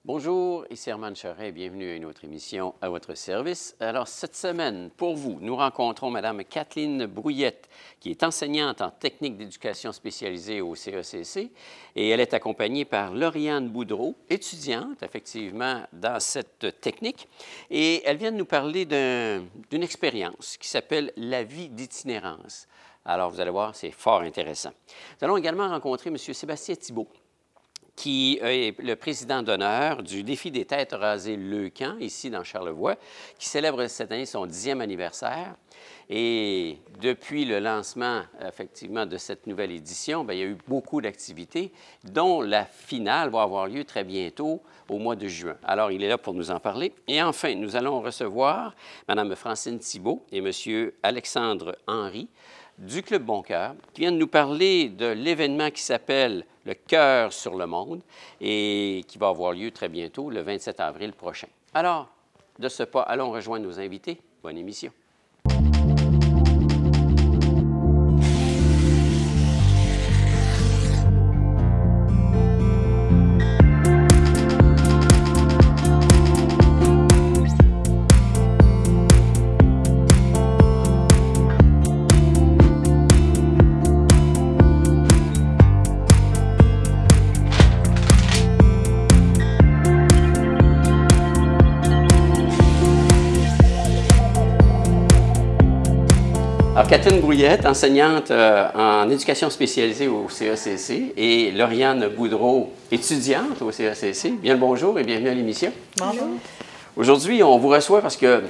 Bonjour, ici Herman Charret, bienvenue à une autre émission à votre service. Alors, cette semaine, pour vous, nous rencontrons Mme Kathleen Brouillette, qui est enseignante en technique d'éducation spécialisée au CECC, et elle est accompagnée par Lauriane Boudreau, étudiante, effectivement, dans cette technique, et elle vient de nous parler d'une expérience qui s'appelle la vie d'itinérance. Alors, vous allez voir, c'est fort intéressant. Nous allons également rencontrer M. Sébastien Thibault, qui est le président d'honneur du Défi des têtes rasées Leucan, ici dans Charlevoix, qui célèbre cette année son 10e anniversaire. Et depuis le lancement, effectivement, de cette nouvelle édition, bien, il y a eu beaucoup d'activités, dont la finale va avoir lieu très bientôt, au mois de juin. Alors, il est là pour nous en parler. Et enfin, nous allons recevoir Mme Francine Thibault et M. Alexandre Henry, du Club Bon Cœur, qui viennent nous parler de l'événement qui s'appelle Le Cœur sur le monde et qui va avoir lieu très bientôt, le 27 avril prochain. Alors, de ce pas, allons rejoindre nos invités. Bonne émission. Alors, Kathleen Brouillette, enseignante en éducation spécialisée au CECC, et Lauriane Boudreau, étudiante au CECC. Bien le bonjour et bienvenue à l'émission. Bonjour. Aujourd'hui, on vous reçoit parce que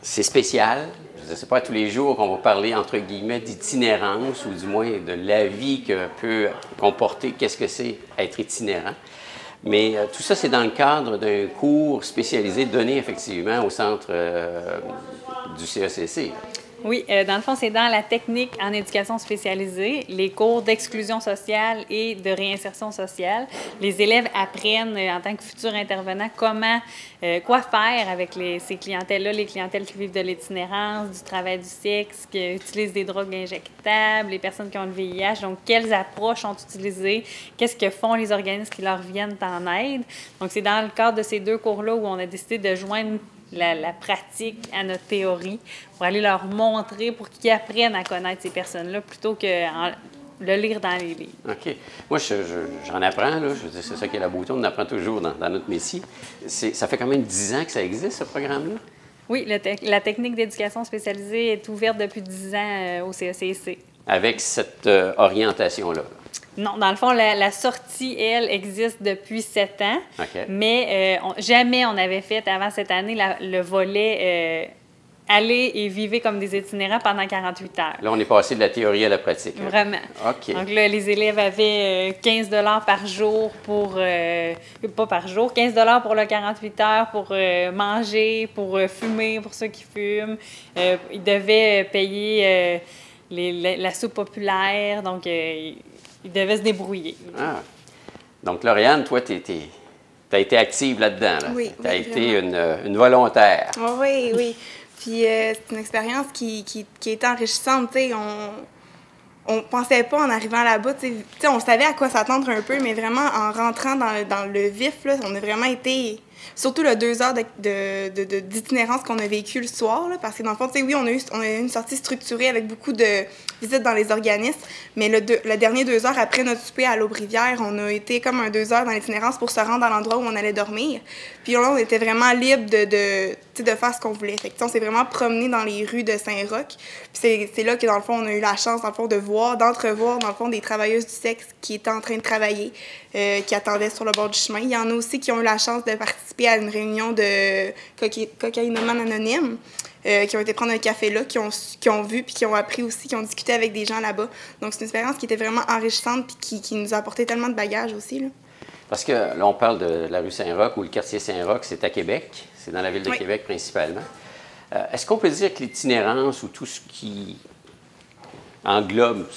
c'est spécial. Je ne sais pas, tous les jours, on va parler, entre guillemets, d'itinérance, ou du moins de la vie que peut comporter, qu'est-ce que c'est être itinérant. Mais tout ça, c'est dans le cadre d'un cours spécialisé donné, effectivement, au centre du CECC. Oui, dans le fond, c'est dans la technique en éducation spécialisée, les cours d'exclusion sociale et de réinsertion sociale. Les élèves apprennent, en tant que futurs intervenants, quoi faire avec ces clientèles-là, les clientèles qui vivent de l'itinérance, du travail du sexe, qui utilisent des drogues injectables, les personnes qui ont le VIH. Donc, quelles approches sont utilisées? Qu'est-ce que font les organismes qui leur viennent en aide? Donc, c'est dans le cadre de ces deux cours-là où on a décidé de joindre la pratique à notre théorie pour aller leur montrer, pour qu'ils apprennent à connaître ces personnes-là plutôt que le lire dans les livres. OK. Moi, j'en apprends, là. Je veux dire, c'est ça qui est la beauté. On apprend toujours dans notre métier. Ça fait quand même 10 ans que ça existe, ce programme-là? Oui, la technique d'éducation spécialisée est ouverte depuis 10 ans au CECC. Avec cette orientation-là? Non, dans le fond, la sortie, elle, existe depuis 7 ans, OK. Mais jamais on avait fait, avant cette année, le volet aller et vivre comme des itinérants pendant 48 heures. Là, on est passé de la théorie à la pratique. Là. Vraiment. OK. Donc là, les élèves avaient 15 $ par jour pour... pas par jour, 15 $ pour le 48 heures pour manger, pour fumer, pour ceux qui fument. Ils devaient payer la soupe populaire, donc... ils devaient se débrouiller. Ah. Donc, Lauriane, toi, tu as été active là-dedans. Là. Oui. Tu as été une volontaire. Oh, oui, oui. Puis c'est une expérience qui est enrichissante. Tu sais, on pensait pas en arrivant là-bas. Tu sais, on savait à quoi s'attendre un peu, mais vraiment, en rentrant dans le vif, là, on a vraiment été... Surtout le 2 heures d'itinérance qu'on a vécu le soir, là, parce que dans le fond, tu sais, oui, on a eu une sortie structurée avec beaucoup de visites dans les organismes, mais le dernier 2 heures après notre souper à l'Aube-Rivière, on a été comme un 2 heures dans l'itinérance pour se rendre à l'endroit où on allait dormir. Puis là, on était vraiment libre de faire ce qu'on voulait. Fait que, on s'est vraiment promené dans les rues de Saint-Roch. Puis c'est là que, dans le fond, on a eu la chance, dans le fond, d'entrevoir, dans le fond, des travailleuses du sexe qui étaient en train de travailler, qui attendaient sur le bord du chemin. Il y en a aussi qui ont eu la chance de participer à une réunion de cocaïnomanes anonymes, qui ont été prendre un café là, qui ont vu puis qui ont appris aussi, qui ont discuté avec des gens là-bas. Donc, c'est une expérience qui était vraiment enrichissante puis qui nous a apporté tellement de bagages aussi, là. Parce que là, on parle de la rue Saint-Roch ou le quartier Saint-Roch, c'est à Québec. C'est dans la ville de Oui. Québec principalement. Est-ce qu'on peut dire que l'itinérance ou tout ce qui englobe,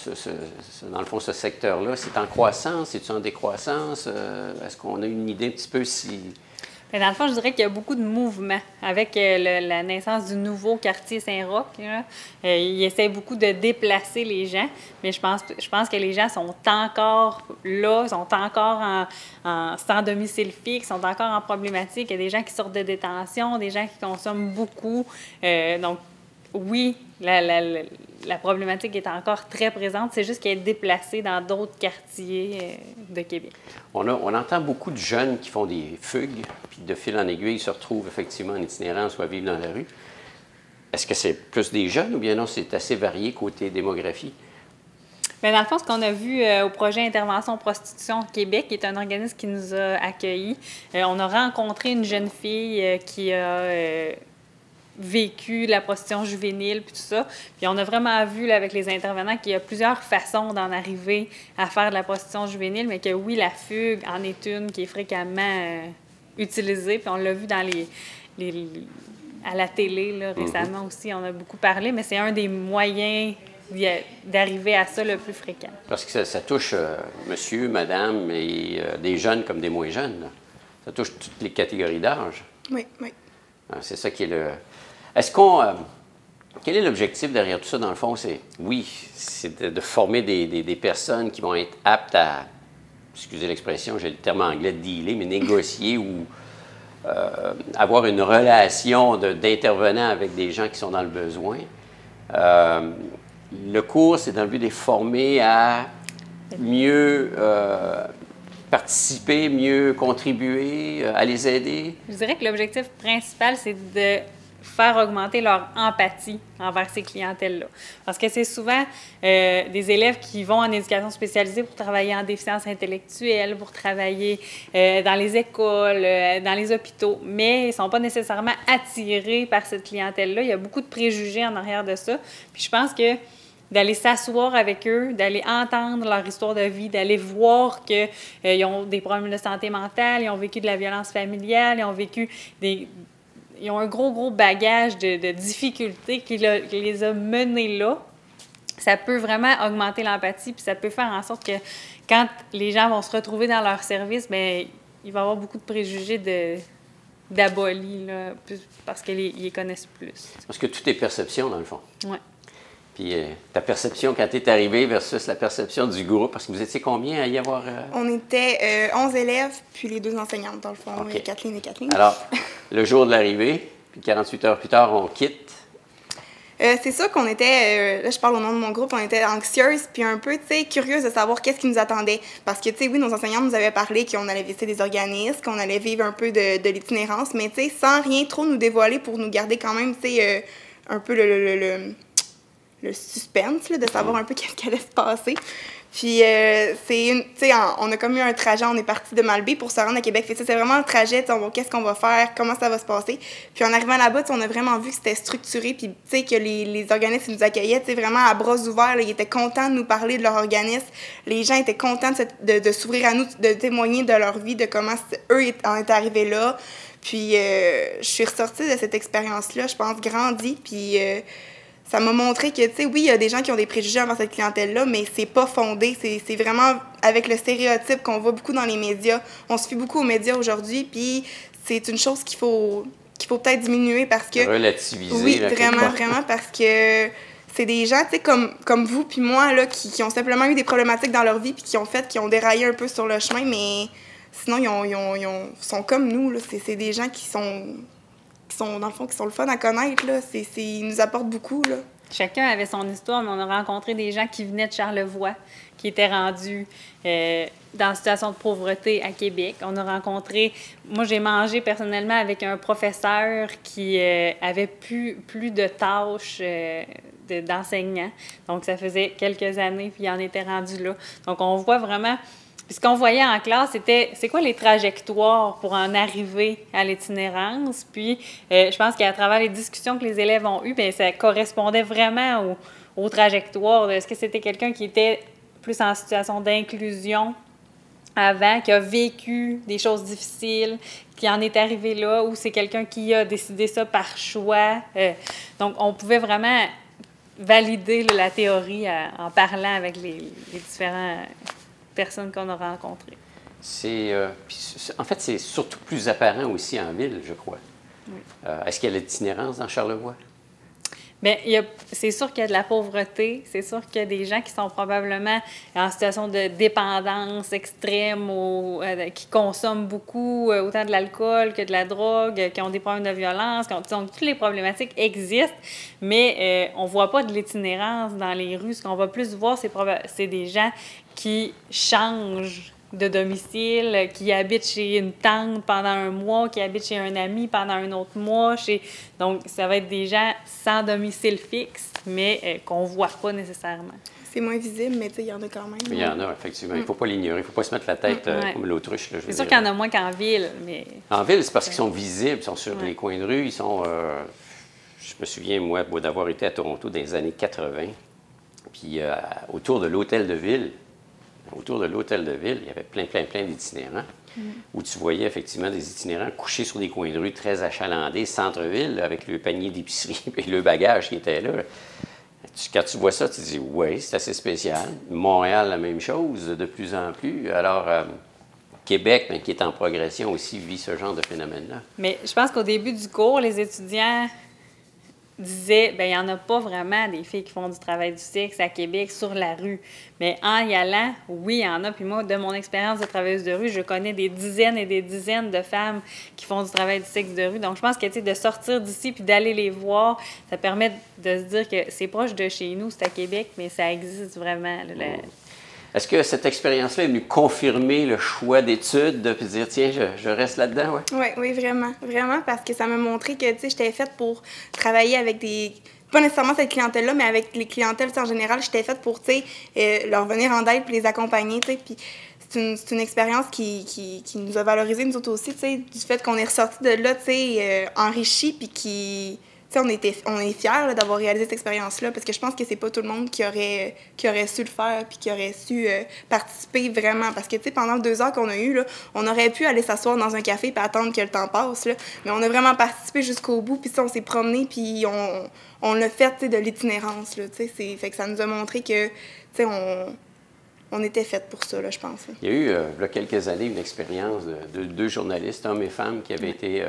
dans le fond, ce secteur-là, c'est en croissance? C'est-tu en décroissance? Est-ce qu'on a une idée un petit peu si... Bien, dans le fond, je dirais qu'il y a beaucoup de mouvements. Avec la naissance du nouveau quartier Saint-Roch, ils essaient beaucoup de déplacer les gens, mais je pense que les gens sont encore là, sont encore sans domicile fixe, sont encore en problématique. Il y a des gens qui sortent de détention, des gens qui consomment beaucoup. Donc, oui, la problématique est encore très présente. C'est juste qu'elle est déplacée dans d'autres quartiers de Québec. On entend beaucoup de jeunes qui font des fugues, puis de fil en aiguille, ils se retrouvent effectivement en itinérance ou à vivre dans la rue. Est-ce que c'est plus des jeunes ou bien non, c'est assez varié côté démographie? Bien, dans le fond, ce qu'on a vu au projet Intervention Prostitution Québec, qui est un organisme qui nous a accueillis, on a rencontré une jeune fille qui a vécu la prostitution juvénile, puis tout ça. Puis on a vraiment vu là, avec les intervenants qu'il y a plusieurs façons d'en arriver à faire de la prostitution juvénile, mais que oui, la fugue en est une qui est fréquemment utilisée. Puis on l'a vu dans à la télé là, récemment aussi, on a beaucoup parlé, mais c'est un des moyens d'arriver à ça le plus fréquent. Parce que ça touche monsieur, madame, et des jeunes comme des moins jeunes. Là. Ça touche toutes les catégories d'âge. Oui, oui. C'est ça qui est le... Est-ce qu'on... quel est l'objectif derrière tout ça, dans le fond? C'est de former des personnes qui vont être aptes à, excusez l'expression, j'ai le terme anglais de dealer, mais négocier ou avoir une relation d'intervenant avec des gens qui sont dans le besoin. Le cours, c'est dans le but de les former à mieux participer, mieux contribuer, à les aider? Je dirais que l'objectif principal, c'est de faire augmenter leur empathie envers ces clientèles-là. Parce que c'est souvent des élèves qui vont en éducation spécialisée pour travailler en déficience intellectuelle, pour travailler dans les écoles, dans les hôpitaux, mais ils ne sont pas nécessairement attirés par cette clientèle-là. Il y a beaucoup de préjugés en arrière de ça. Puis je pense que d'aller s'asseoir avec eux, d'aller entendre leur histoire de vie, d'aller voir qu'ils ont des problèmes de santé mentale, ils ont vécu de la violence familiale, ils ont un gros bagage de difficultés qui les a menés là. Ça peut vraiment augmenter l'empathie, puis ça peut faire en sorte que quand les gens vont se retrouver dans leur service, bien, il va y avoir beaucoup de préjugés d'abolis, là, parce qu'ils les connaissent plus. Parce que tout est perception, dans le fond. Oui. Puis ta perception quand tu es arrivé versus la perception du groupe, parce que vous étiez combien à y avoir... On était 11 élèves, puis les 2 enseignantes, dans le fond, Okay. Kathleen et Kathleen. Alors, le jour de l'arrivée, puis 48 heures plus tard, on quitte. C'est ça qu'on était, là je parle au nom de mon groupe, on était anxieuses puis un peu, tu sais, curieuses de savoir qu'est-ce qui nous attendait. Parce que, tu sais, oui, nos enseignants nous avaient parlé qu'on allait visiter des organismes, qu'on allait vivre un peu de l'itinérance, mais tu sais, sans rien trop nous dévoiler pour nous garder quand même, tu sais, un peu le suspense, là, de savoir un peu qu'est-ce qui allait se passer. Puis, on a comme eu un trajet, on est parti de Malbaie pour se rendre à Québec. C'est vraiment un trajet, qu'est-ce qu'on va faire, comment ça va se passer. Puis, en arrivant là-bas, on a vraiment vu que c'était structuré, puis que les organismes nous accueillaient vraiment à bras ouverts. Là, ils étaient contents de nous parler de leur organisme. Les gens étaient contents de s'ouvrir à nous, de témoigner de leur vie, de comment eux en étaient arrivés là. Puis, je suis ressortie de cette expérience-là, je pense, grandie, puis... ça m'a montré que, tu sais, oui, il y a des gens qui ont des préjugés envers cette clientèle-là, mais c'est pas fondé. C'est vraiment avec le stéréotype qu'on voit beaucoup dans les médias. On se fie beaucoup aux médias aujourd'hui, puis c'est une chose qu'il faut peut-être diminuer parce que... Relativiser. Oui, là, vraiment, parce que c'est des gens, tu sais, comme vous puis moi, là, qui ont simplement eu des problématiques dans leur vie puis qui ont déraillé un peu sur le chemin, mais sinon, ils sont comme nous, là. C'est des gens qui sont, dans le fond, qui sont le fun à connaître, là. Ils nous apportent beaucoup, là. Chacun avait son histoire, mais on a rencontré des gens qui venaient de Charlevoix, qui étaient rendus dans une situation de pauvreté à Québec. On a rencontré... Moi, j'ai mangé personnellement avec un professeur qui avait plus de tâches d'enseignant. Donc, ça faisait quelques années, puis il en était rendu là. Donc, on voit vraiment... Puis ce qu'on voyait en classe, c'était c'est quoi les trajectoires pour en arriver à l'itinérance. Puis je pense qu'à travers les discussions que les élèves ont eues, bien, ça correspondait vraiment aux trajectoires. Est-ce que c'était quelqu'un qui était plus en situation d'inclusion avant, qui a vécu des choses difficiles, qui en est arrivé là, ou c'est quelqu'un qui a décidé ça par choix? Donc, on pouvait vraiment valider la théorie en parlant avec les différents... personnes qu'on a rencontrées. En fait, c'est surtout plus apparent aussi en ville, je crois. Oui. Est-ce qu'il y a l'itinérance dans Charlevoix? Bien, c'est sûr qu'il y a de la pauvreté, c'est sûr qu'il y a des gens qui sont probablement en situation de dépendance extrême ou qui consomment beaucoup, autant de l'alcool que de la drogue, qui ont des problèmes de violence, donc toutes les problématiques existent, mais on ne voit pas de l'itinérance dans les rues. Ce qu'on va plus voir, c'est des gens qui changent de domicile, qui habitent chez une tante pendant un mois, qui habitent chez un ami pendant un autre mois. Donc, ça va être des gens sans domicile fixe, mais qu'on ne voit pas nécessairement. C'est moins visible, mais il y en a quand même. Il y en a, effectivement. Il ne faut pas l'ignorer. Il ne faut pas se mettre la tête comme l'autruche. C'est sûr qu'il y en a moins qu'en ville, mais... En ville, c'est parce qu'ils sont visibles, ils sont sur les coins de rue, ils sont... je me souviens, moi, d'avoir été à Toronto dans les années 80, puis autour de l'hôtel de ville, il y avait plein d'itinérants, où tu voyais effectivement des itinérants couchés sur des coins de rue très achalandés, centre-ville, avec le panier d'épicerie et le bagage qui était là. Quand tu vois ça, tu te dis, oui, c'est assez spécial. Montréal, la même chose, de plus en plus. Alors, Québec, qui est en progression aussi, vit ce genre de phénomène-là. Mais je pense qu'au début du cours, les étudiants disaient, bien, il n'y en a pas vraiment des filles qui font du travail du sexe à Québec sur la rue. Mais en y allant, oui, il y en a. Puis moi, de mon expérience de travailleuse de rue, je connais des dizaines et des dizaines de femmes qui font du travail du sexe de rue. Donc, je pense que, tu sais, de sortir d'ici puis d'aller les voir, ça permet de se dire que c'est proche de chez nous, c'est à Québec, mais ça existe vraiment. Est-ce que cette expérience-là est venue confirmer le choix d'études, de dire, tiens, je reste là-dedans? Ouais? Oui, vraiment. Vraiment, parce que ça m'a montré que, tu sais, j'étais faite pour travailler avec des... Pas nécessairement cette clientèle-là, mais avec les clientèles en général, j'étais faite pour, tu sais, leur venir en aide puis les accompagner, tu sais. Puis c'est une expérience qui nous a valorisé, nous autres aussi, tu sais, du fait qu'on est ressortis de là, tu sais, enrichis, puis qui... On est fiers d'avoir réalisé cette expérience-là parce que je pense que c'est pas tout le monde qui aurait su le faire puis qui aurait su participer vraiment. Parce que, tu sais, pendant 2 heures qu'on a eues, là, on aurait pu aller s'asseoir dans un café et attendre que le temps passe, là, mais on a vraiment participé jusqu'au bout, puis on s'est promené, puis on l'a fait, de l'itinérance, là, tu sais. Fait que ça nous a montré que, tu sais, on était fait pour ça, là, je pense. Là. Il y a eu, il y a quelques années, une expérience de 2 journalistes, hommes et femmes, qui avaient été...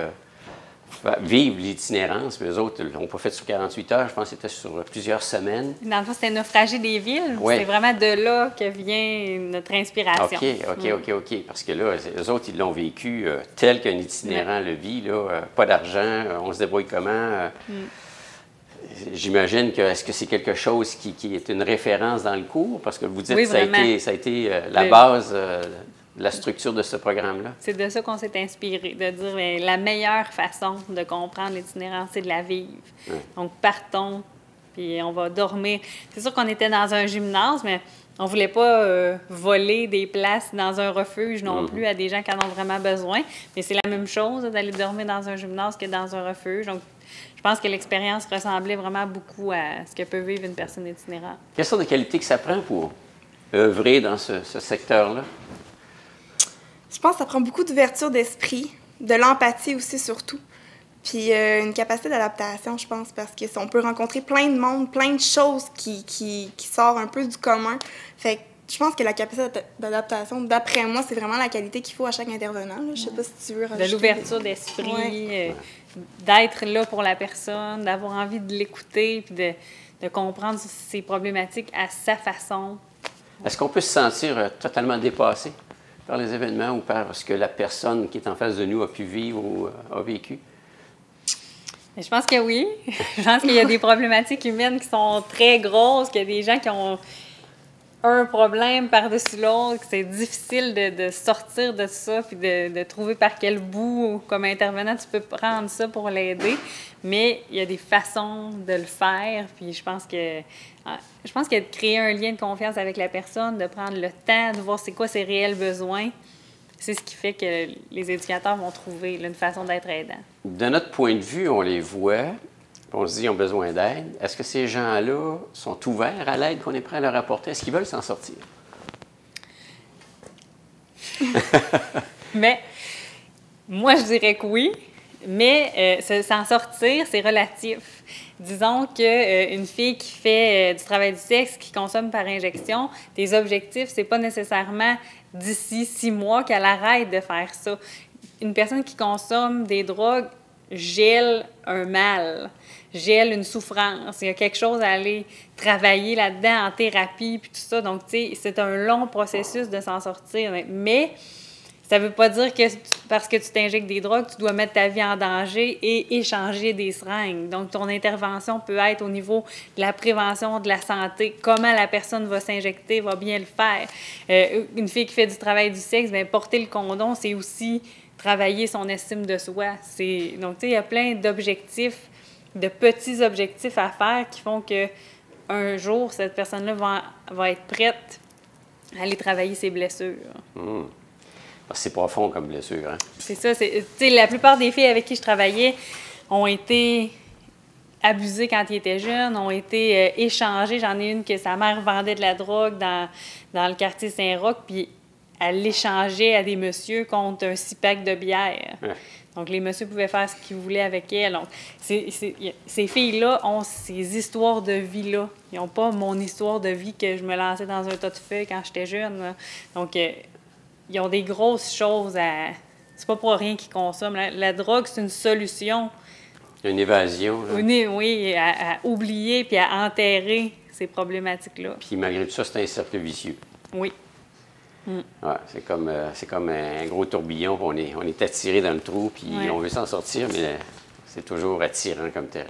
vivre l'itinérance, mais eux autres ne l'ont pas fait sur 48 heures, je pense que c'était sur plusieurs semaines. Dans le fond, c'était Naufragés des villes. Ouais. C'est vraiment de là que vient notre inspiration. OK. Parce que là, eux autres, ils l'ont vécu tel qu'un itinérant le vit, là, pas d'argent, on se débrouille comment. J'imagine que est-ce que c'est quelque chose qui est une référence dans le cours? Parce que vous dites que ça a été la base... la structure de ce programme-là? C'est de ça qu'on s'est inspiré, de dire bien, la meilleure façon de comprendre l'itinérance, c'est de la vivre. Donc, partons, puis on va dormir. C'est sûr qu'on était dans un gymnase, mais on ne voulait pas voler des places dans un refuge non plus à des gens qui en ont vraiment besoin. Mais c'est la même chose d'aller dormir dans un gymnase que dans un refuge. Donc, je pense que l'expérience ressemblait vraiment beaucoup à ce que peut vivre une personne itinérante. Quelle sorte de qualité que ça prend pour œuvrer dans ce secteur-là? Je pense que ça prend beaucoup d'ouverture d'esprit, de l'empathie aussi surtout, puis une capacité d'adaptation, je pense, parce qu'on peut rencontrer plein de monde, plein de choses qui sortent un peu du commun. Fait que je pense que la capacité d'adaptation, d'après moi, c'est vraiment la qualité qu'il faut à chaque intervenant. Là. Je sais pas si tu veux rajouter. De l'ouverture d'esprit, d'être là pour la personne, d'avoir envie de l'écouter, puis de comprendre ses problématiques à sa façon. Est-ce qu'on peut se sentir totalement dépassé par les événements ou par ce que la personne qui est en face de nous a pu vivre ou a vécu? Je pense que oui. Je pense qu'il y a des problématiques humaines qui sont très grosses, qu'il y a des gens qui ont un problème par-dessus l'autre, que c'est difficile de sortir de ça puis de trouver par quel bout, comme intervenant, tu peux prendre ça pour l'aider. Mais il y a des façons de le faire, puis je pense que de créer un lien de confiance avec la personne, de prendre le temps de voir c'est quoi ses réels besoins, c'est ce qui fait que les éducateurs vont trouver une façon d'être aidant. De notre point de vue, on les voit, on se dit qu'ils ont besoin d'aide. Est-ce que ces gens-là sont ouverts à l'aide qu'on est prêt à leur apporter? Est-ce qu'ils veulent s'en sortir? Mais moi, je dirais que oui. Mais s'en sortir, c'est relatif. Disons qu'une fille qui fait du travail du sexe, qui consomme par injection, tes objectifs, c'est pas nécessairement d'ici 6 mois qu'elle arrête de faire ça. Une personne qui consomme des drogues gèle un mal, gèle une souffrance. Il y a quelque chose à aller travailler là-dedans en thérapie, puis tout ça. Donc, tu sais, c'est un long processus de s'en sortir. Mais ça ne veut pas dire que parce que tu t'injectes des drogues, tu dois mettre ta vie en danger et échanger des seringues. Donc, ton intervention peut être au niveau de la prévention de la santé. Comment la personne va s'injecter, va bien le faire. Une fille qui fait du travail du sexe, bien, porter le condom, c'est aussi travailler son estime de soi. Donc, tu sais, il y a plein d'objectifs, de petits objectifs à faire qui font qu'un jour, cette personne-là va être prête à aller travailler ses blessures. C'est profond comme blessure, hein? C'est ça. Tu sais, la plupart des filles avec qui je travaillais ont été abusées quand ils étaient jeunes, ont été échangées. J'en ai une que sa mère vendait de la drogue dans le quartier Saint-Roch, puis elle l'échangeait à des messieurs contre un 6-pack de bière. Ouais. Donc, les messieurs pouvaient faire ce qu'ils voulaient avec elle. Donc, ces filles-là ont ces histoires de vie-là. Ils n'ont pas mon histoire de vie que je me lançais dans un tas de feuilles quand j'étais jeune, là. Donc, ils ont des grosses choses à... C'est pas pour rien qu'ils consomment. La drogue, c'est une solution. Une évasion. Là. Oui, à oublier puis à enterrer ces problématiques-là. Puis malgré tout ça, c'est un cercle vicieux. Oui. Ouais, c'est comme un gros tourbillon, on est attiré dans le trou, puis on veut s'en sortir, mais c'est toujours attirant comme tel.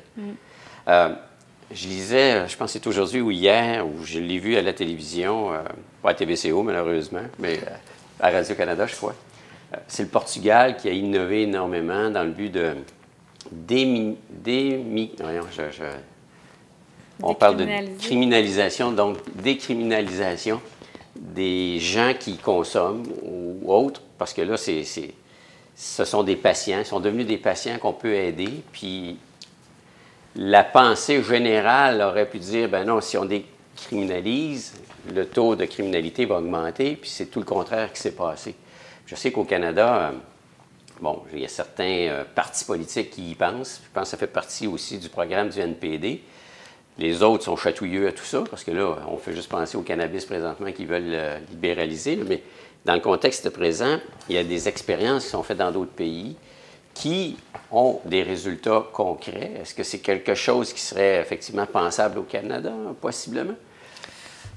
Je lisais, je pense que c'est aujourd'hui ou hier, où je l'ai vu à la télévision, pas à TVCO malheureusement, mais à Radio-Canada, je crois. C'est le Portugal qui a innové énormément dans le but de on parle de criminalisation, donc décriminalisation des gens qui consomment ou autres, parce que là, ce sont des patients, ils sont devenus des patients qu'on peut aider, puis la pensée générale aurait pu dire, ben non, si on décriminalise, le taux de criminalité va augmenter, puis c'est tout le contraire qui s'est passé. Je sais qu'au Canada, bon, il y a certains partis politiques qui y pensent, je pense que ça fait partie aussi du programme du NPD. Les autres sont chatouilleux à tout ça, parce que là, on fait juste penser au cannabis présentement qu'ils veulent libéraliser. Là, mais dans le contexte présent, il y a des expériences qui sont faites dans d'autres pays qui ont des résultats concrets. Est-ce que c'est quelque chose qui serait effectivement pensable au Canada, possiblement?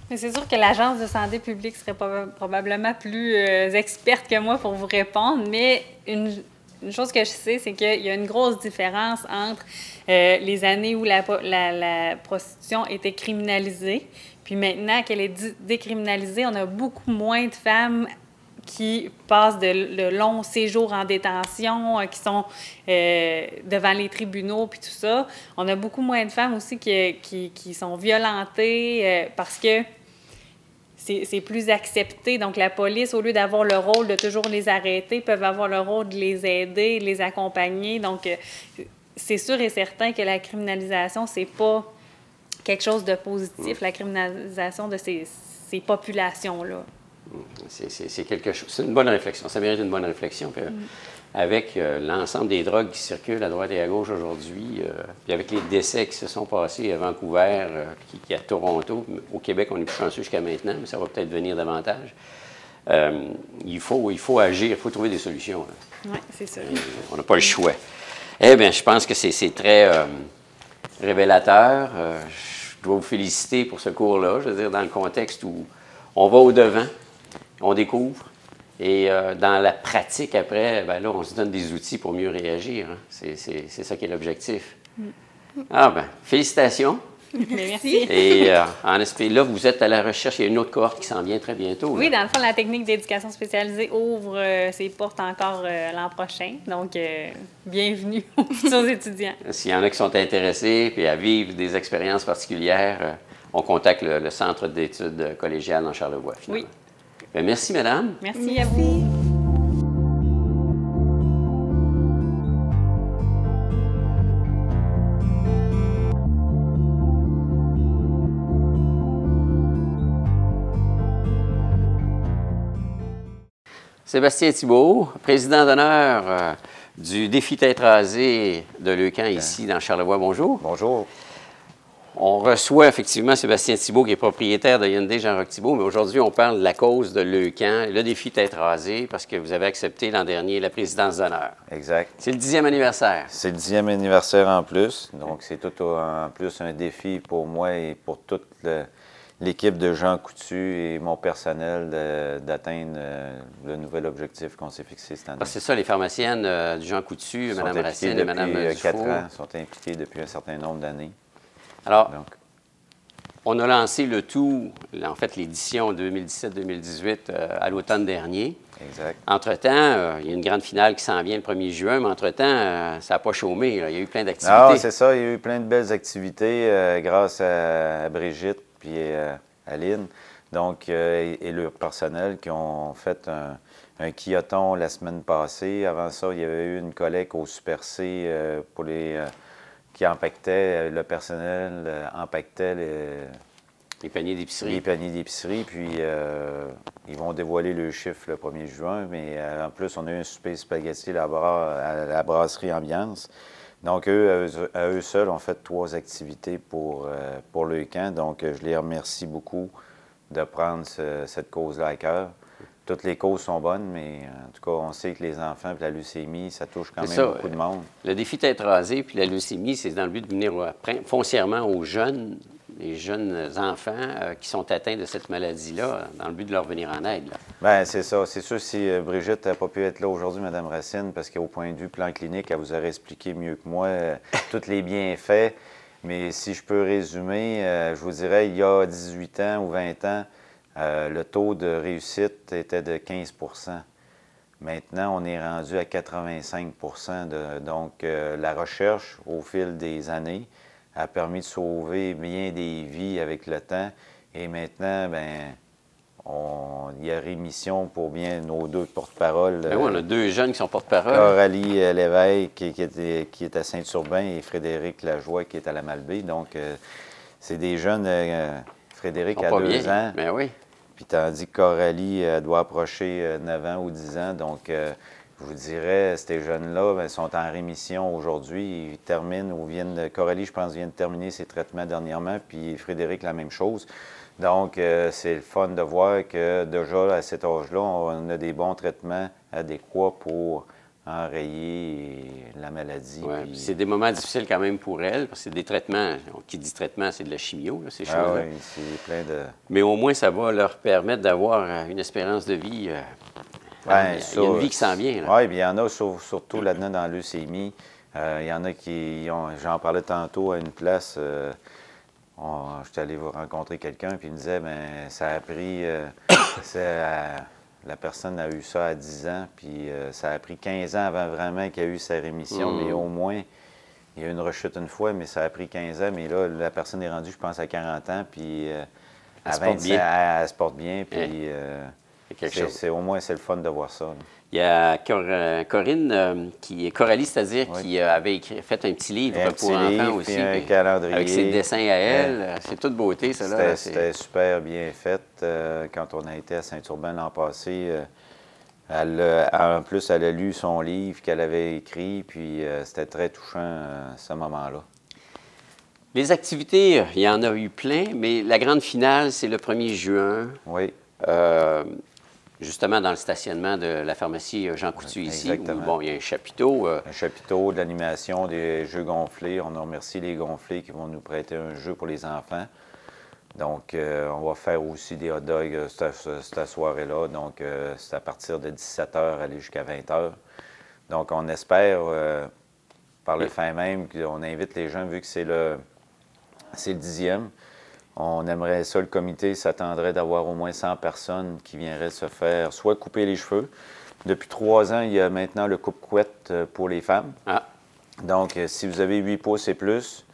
C'est sûr que l'Agence de santé publique serait probablement plus experte que moi pour vous répondre, mais une chose que je sais, c'est qu'il y a une grosse différence entre les années où la prostitution était criminalisée, puis maintenant qu'elle est décriminalisée, on a beaucoup moins de femmes qui passent de longs séjours en détention, qui sont devant les tribunaux, puis tout ça. On a beaucoup moins de femmes aussi qui sont violentées parce que c'est plus accepté. Donc, la police, au lieu d'avoir le rôle de toujours les arrêter, peuvent avoir le rôle de les aider, de les accompagner. Donc, c'est sûr et certain que la criminalisation, c'est pas quelque chose de positif, la criminalisation de ces populations-là. C'est quelque chose. C'est une bonne réflexion. Ça mérite une bonne réflexion. Puis, avec l'ensemble des drogues qui circulent à droite et à gauche aujourd'hui, puis avec les décès qui se sont passés à Vancouver, qui à Toronto, au Québec, on est plus chanceux jusqu'à maintenant, mais ça va peut-être venir davantage. Il faut agir, il faut trouver des solutions. Oui, c'est ça. On n'a pas le choix. Eh bien, je pense que c'est très révélateur. Je dois vous féliciter pour ce cours-là. Je veux dire, dans le contexte où on va au-devant, on découvre. Et dans la pratique, après, ben là, on se donne des outils pour mieux réagir. Hein. C'est ça qui est l'objectif. Ah ben, félicitations. Merci. Et en esprit, là, vous êtes à la recherche. Il y a une autre cohorte qui s'en vient très bientôt. Oui, dans le fond, la technique d'éducation spécialisée ouvre ses portes encore l'an prochain. Donc, bienvenue aux futurs étudiants. S'il y en a qui sont intéressés et à vivre des expériences particulières, on contacte le Centre d'études collégiales en Charlevoix, finalement. Oui. Bien, merci, madame. Merci à vous. Sébastien Thibault, président d'honneur du défi tête rasée de Leucan ici dans Charlevoix. Bonjour. Bonjour. On reçoit effectivement Sébastien Thibault, qui est propriétaire de Hyundai Jean-Roch Thibault, mais aujourd'hui, on parle de la cause de Leucan, le défi tête rasée, parce que vous avez accepté l'an dernier la présidence d'honneur. Exact. C'est le 10e anniversaire. C'est le 10e anniversaire en plus, donc c'est tout en plus un défi pour moi et pour toute l'équipe de Jean Coutu et mon personnel d'atteindre le nouvel objectif qu'on s'est fixé cette année. Parce que c'est ça, les pharmaciennes du Jean Coutu, Mme Racine et Mme Dufault. 4 ans, sont impliquées depuis un certain nombre d'années. Alors, on a lancé le tout, en fait, l'édition 2017-2018 à l'automne dernier. Exact. Entre-temps, il y a une grande finale qui s'en vient le 1er juin, mais entre-temps, ça n'a pas chômé. Là. Il y a eu plein d'activités. Ah, c'est ça. Il y a eu plein de belles activités grâce à Brigitte puis à Lynn, donc, et leur personnel qui ont fait un quilloton la semaine passée. Avant ça, il y avait eu une collecte au Super C pour qui empaquetait, le personnel empaquetait les paniers d'épicerie. Les paniers d'épicerie, puis ils vont dévoiler le chiffre le 1er juin, mais en plus, on a eu un souper spaghetti à la brasserie Ambiance. Donc, à eux seuls, ont fait 3 activités pour Leucan. Donc, je les remercie beaucoup de prendre cette cause-là à cœur. Toutes les causes sont bonnes, mais en tout cas, on sait que les enfants et la leucémie, ça touche quand même beaucoup de monde. Le défi tête rasée puis la leucémie, c'est dans le but de venir foncièrement aux jeunes, les jeunes enfants qui sont atteints de cette maladie-là, dans le but de leur venir en aide. Bien, c'est ça. C'est sûr, si Brigitte n'a pas pu être là aujourd'hui, Mme Racine, parce qu'au point de vue plan clinique, elle vous aurait expliqué mieux que moi tous les bienfaits. Mais si je peux résumer, je vous dirais, il y a 18 ans ou 20 ans, le taux de réussite était de 15 %. Maintenant, on est rendu à 85 %. Donc, la recherche, au fil des années, a permis de sauver bien des vies avec le temps. Et maintenant, bien, il y a rémission pour bien nos 2 porte-paroles. Oui, on a 2 jeunes qui sont porte-parole. Coralie Lévesque, qui est à Saint-Urbain, et Frédéric Lajoie, qui est à la Malbaie. Donc, c'est des jeunes. Frédéric a 2 ans. Bien oui. Puis tandis que Coralie doit approcher 9 ans ou 10 ans. Donc, je vous dirais, ces jeunes-là sont en rémission aujourd'hui. Ils terminent ou viennent... Coralie, je pense, vient de terminer ses traitements dernièrement, puis Frédéric, la même chose. Donc, c'est le fun de voir que déjà, à cet âge-là, on a des bons traitements adéquats pour enrayer la maladie. Oui, puis c'est des moments difficiles quand même pour elle, parce que c'est des traitements, qui dit traitement, c'est de la chimio, là, ces choses-là. Ah oui, c'est plein de... Mais au moins, ça va leur permettre d'avoir une espérance de vie. Il y a une vie qui s'en vient. Oui, bien il y en a surtout là-dedans dans leucémie. Il y en a qui ont... J'en parlais tantôt à une place. J'étais allé rencontrer quelqu'un, puis il me disait, bien, ça a pris... la personne a eu ça à 10 ans, puis ça a pris 15 ans avant vraiment qu'il y ait eu sa rémission, mais au moins, il y a eu une rechute une fois, mais ça a pris 15 ans, mais là, la personne est rendue, je pense, à 40 ans, puis à 25 ans, elle se porte bien, puis au moins, c'est le fun de voir ça. Là. Il y a Corinne, Coralie, c'est-à-dire, qui avait fait un petit livre pour enfants aussi. Puis un calendrier. Avec ses dessins à elle. C'est toute beauté, ça. Là. C'était super bien fait. Quand on a été à Saint-Urbain l'an passé, en plus, elle a lu son livre qu'elle avait écrit, puis c'était très touchant, ce moment-là. Les activités, il y en a eu plein, mais la grande finale, c'est le 1er juin. Oui. Justement, dans le stationnement de la pharmacie Jean Coutu ici, où, bon, il y a un chapiteau. Un chapiteau, de l'animation, des jeux gonflés. On remercie les gonflés qui vont nous prêter un jeu pour les enfants. Donc, on va faire aussi des hot dogs cette soirée-là. Donc, c'est à partir de 17h aller jusqu'à 20h. Donc, on espère, par le fait même, qu'on invite les gens, vu que c'est le 10e. On aimerait ça, le comité s'attendrait d'avoir au moins 100 personnes qui viendraient se faire soit couper les cheveux. Depuis 3 ans, il y a maintenant le coupe-couette pour les femmes. Ah. Donc, si vous avez 8 pouces et plus,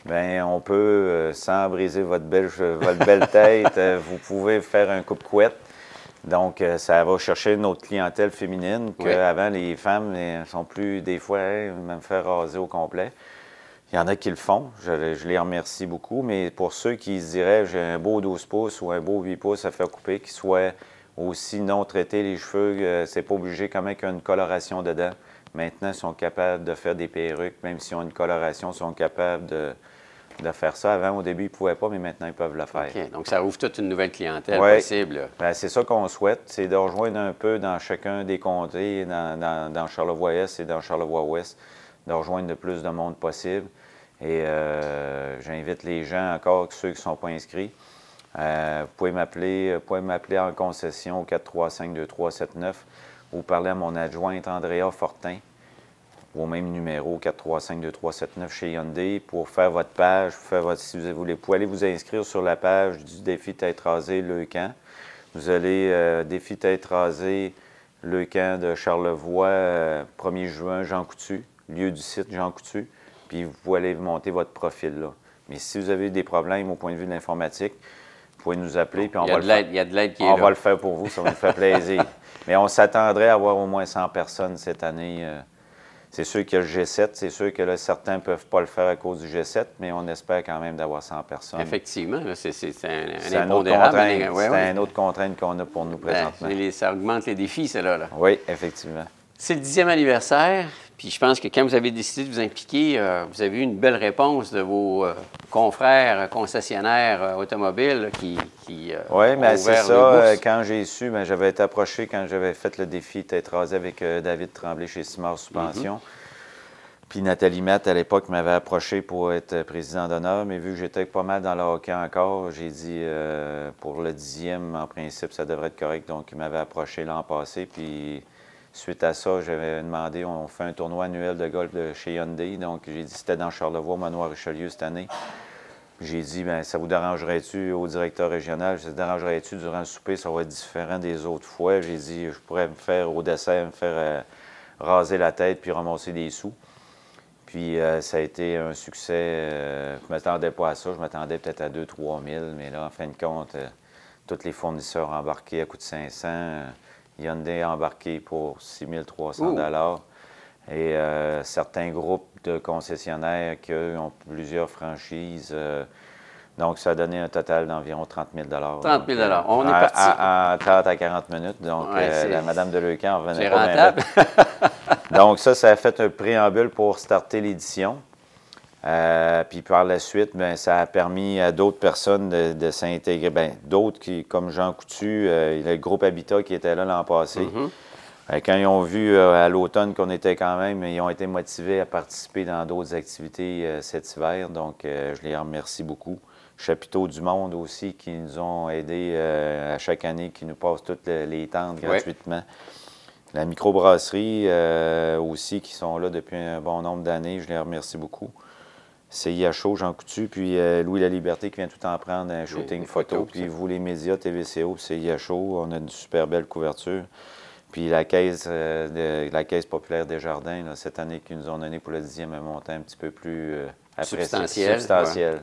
bien, on peut, sans briser votre belle tête, vous pouvez faire un coupe-couette. Donc, ça va chercher une autre clientèle féminine qu'avant, les femmes ne sont plus, des fois, me faire raser au complet. Il y en a qui le font, je les remercie beaucoup, mais pour ceux qui se diraient j'ai un beau 12 pouces ou un beau 8 pouces à faire couper, qui soient aussi non traités les cheveux, c'est pas obligé quand même qu'il y ait une coloration dedans. Maintenant, ils sont capables de faire des perruques, même s'ils ont une coloration, ils sont capables de de faire ça. Avant, au début, ils ne pouvaient pas, mais maintenant, ils peuvent le faire. OK. Donc, ça ouvre toute une nouvelle clientèle Ouais. possible. Bien, c'est ça qu'on souhaite, c'est de rejoindre un peu dans chacun des comtés, dans Charlevoix-Est et dans Charlevoix-Ouest, de rejoindre le plus de monde possible. Et j'invite les gens encore, ceux qui ne sont pas inscrits. Vous pouvez m'appeler en concession au 435-2379 ou parler à mon adjointe Andrea Fortin au même numéro 435-2379 chez Hyundai pour faire votre page, si vous voulez. Vous pouvez aller vous inscrire sur la page du défi tête rasée Leucan. Vous allez défi tête rasée Leucan de Charlevoix, 1er juin, Jean Coutu, lieu du site Jean Coutu, puis vous pouvez aller monter votre profil là. Mais si vous avez des problèmes au point de vue de l'informatique, vous pouvez nous appeler, puis on va le faire. Il y a de l'aide qui est là. On va le faire pour vous, ça va nous faire plaisir. Mais on s'attendrait à avoir au moins 100 personnes cette année. C'est sûr qu'il y a le G7, c'est sûr que là, certains ne peuvent pas le faire à cause du G7, mais on espère quand même d'avoir 100 personnes. Effectivement, c'est un une autre impondérable. contrainte, Ouais, c'est une autre contrainte qu'on a pour nous présentement. Ça augmente les défis, cela. Là. Oui, effectivement. C'est le 10e anniversaire, puis je pense que quand vous avez décidé de vous impliquer, vous avez eu une belle réponse de vos confrères concessionnaires automobiles qui oui, ont mais c'est ouvert ça. leurs bourses. Quand j'ai su, j'avais été approché quand j'avais fait le défi tête rasée avec David Tremblay chez Simard Suspension. Puis Nathalie Matt, à l'époque, m'avait approché pour être président d'honneur, mais vu que j'étais pas mal dans le hockey encore, j'ai dit pour le 10e, en principe, ça devrait être correct. Donc, il m'avait approché l'an passé, puis suite à ça, j'avais demandé, on fait un tournoi annuel de golf chez Hyundai. Donc, j'ai dit, c'était dans Charlevoix, au Manoir Richelieu cette année. J'ai dit, bien, ça vous dérangerait-tu au directeur régional? Ça vous dérangerait-tu durant le souper? Ça va être différent des autres fois. J'ai dit, je pourrais me faire au dessert, me faire raser la tête puis ramasser des sous. Puis, ça a été un succès. Je ne m'attendais pas à ça. Je m'attendais peut-être à 2 000 – 3 000. Mais là, en fin de compte, tous les fournisseurs embarqués à coût de 500. Hyundai embarqué pour 6 300 $ et certains groupes de concessionnaires qui ont plusieurs franchises. Donc, ça a donné un total d'environ 30 000 $. 30 000 $. On est parti. En 30 à 40 minutes. Donc, la Madame de Leucan en revenait C'est pas rentable. Donc, ça a fait un préambule pour starter l'édition. Puis par la suite, bien, ça a permis à d'autres personnes de s'intégrer. Bien, d'autres qui, comme Jean Coutu, le groupe Habitat qui était là l'an passé. Quand ils ont vu à l'automne qu'on était quand même, ils ont été motivés à participer dans d'autres activités cet hiver. Donc, je les remercie beaucoup. Chapiteaux du Monde aussi, qui nous ont aidés à chaque année, qui nous passent toutes les tentes gratuitement. La microbrasserie aussi, qui sont là depuis un bon nombre d'années, je les remercie beaucoup. CIHO, Jean Coutu, puis Louis La Liberté qui vient tout en prendre un shooting photo. Puis vous, les médias, TVCO, CIHO, on a une super belle couverture. Puis la caisse populaire des jardins, là, cette année, qui nous ont donné pour le 10e un montant un petit peu plus substantiel. Ouais.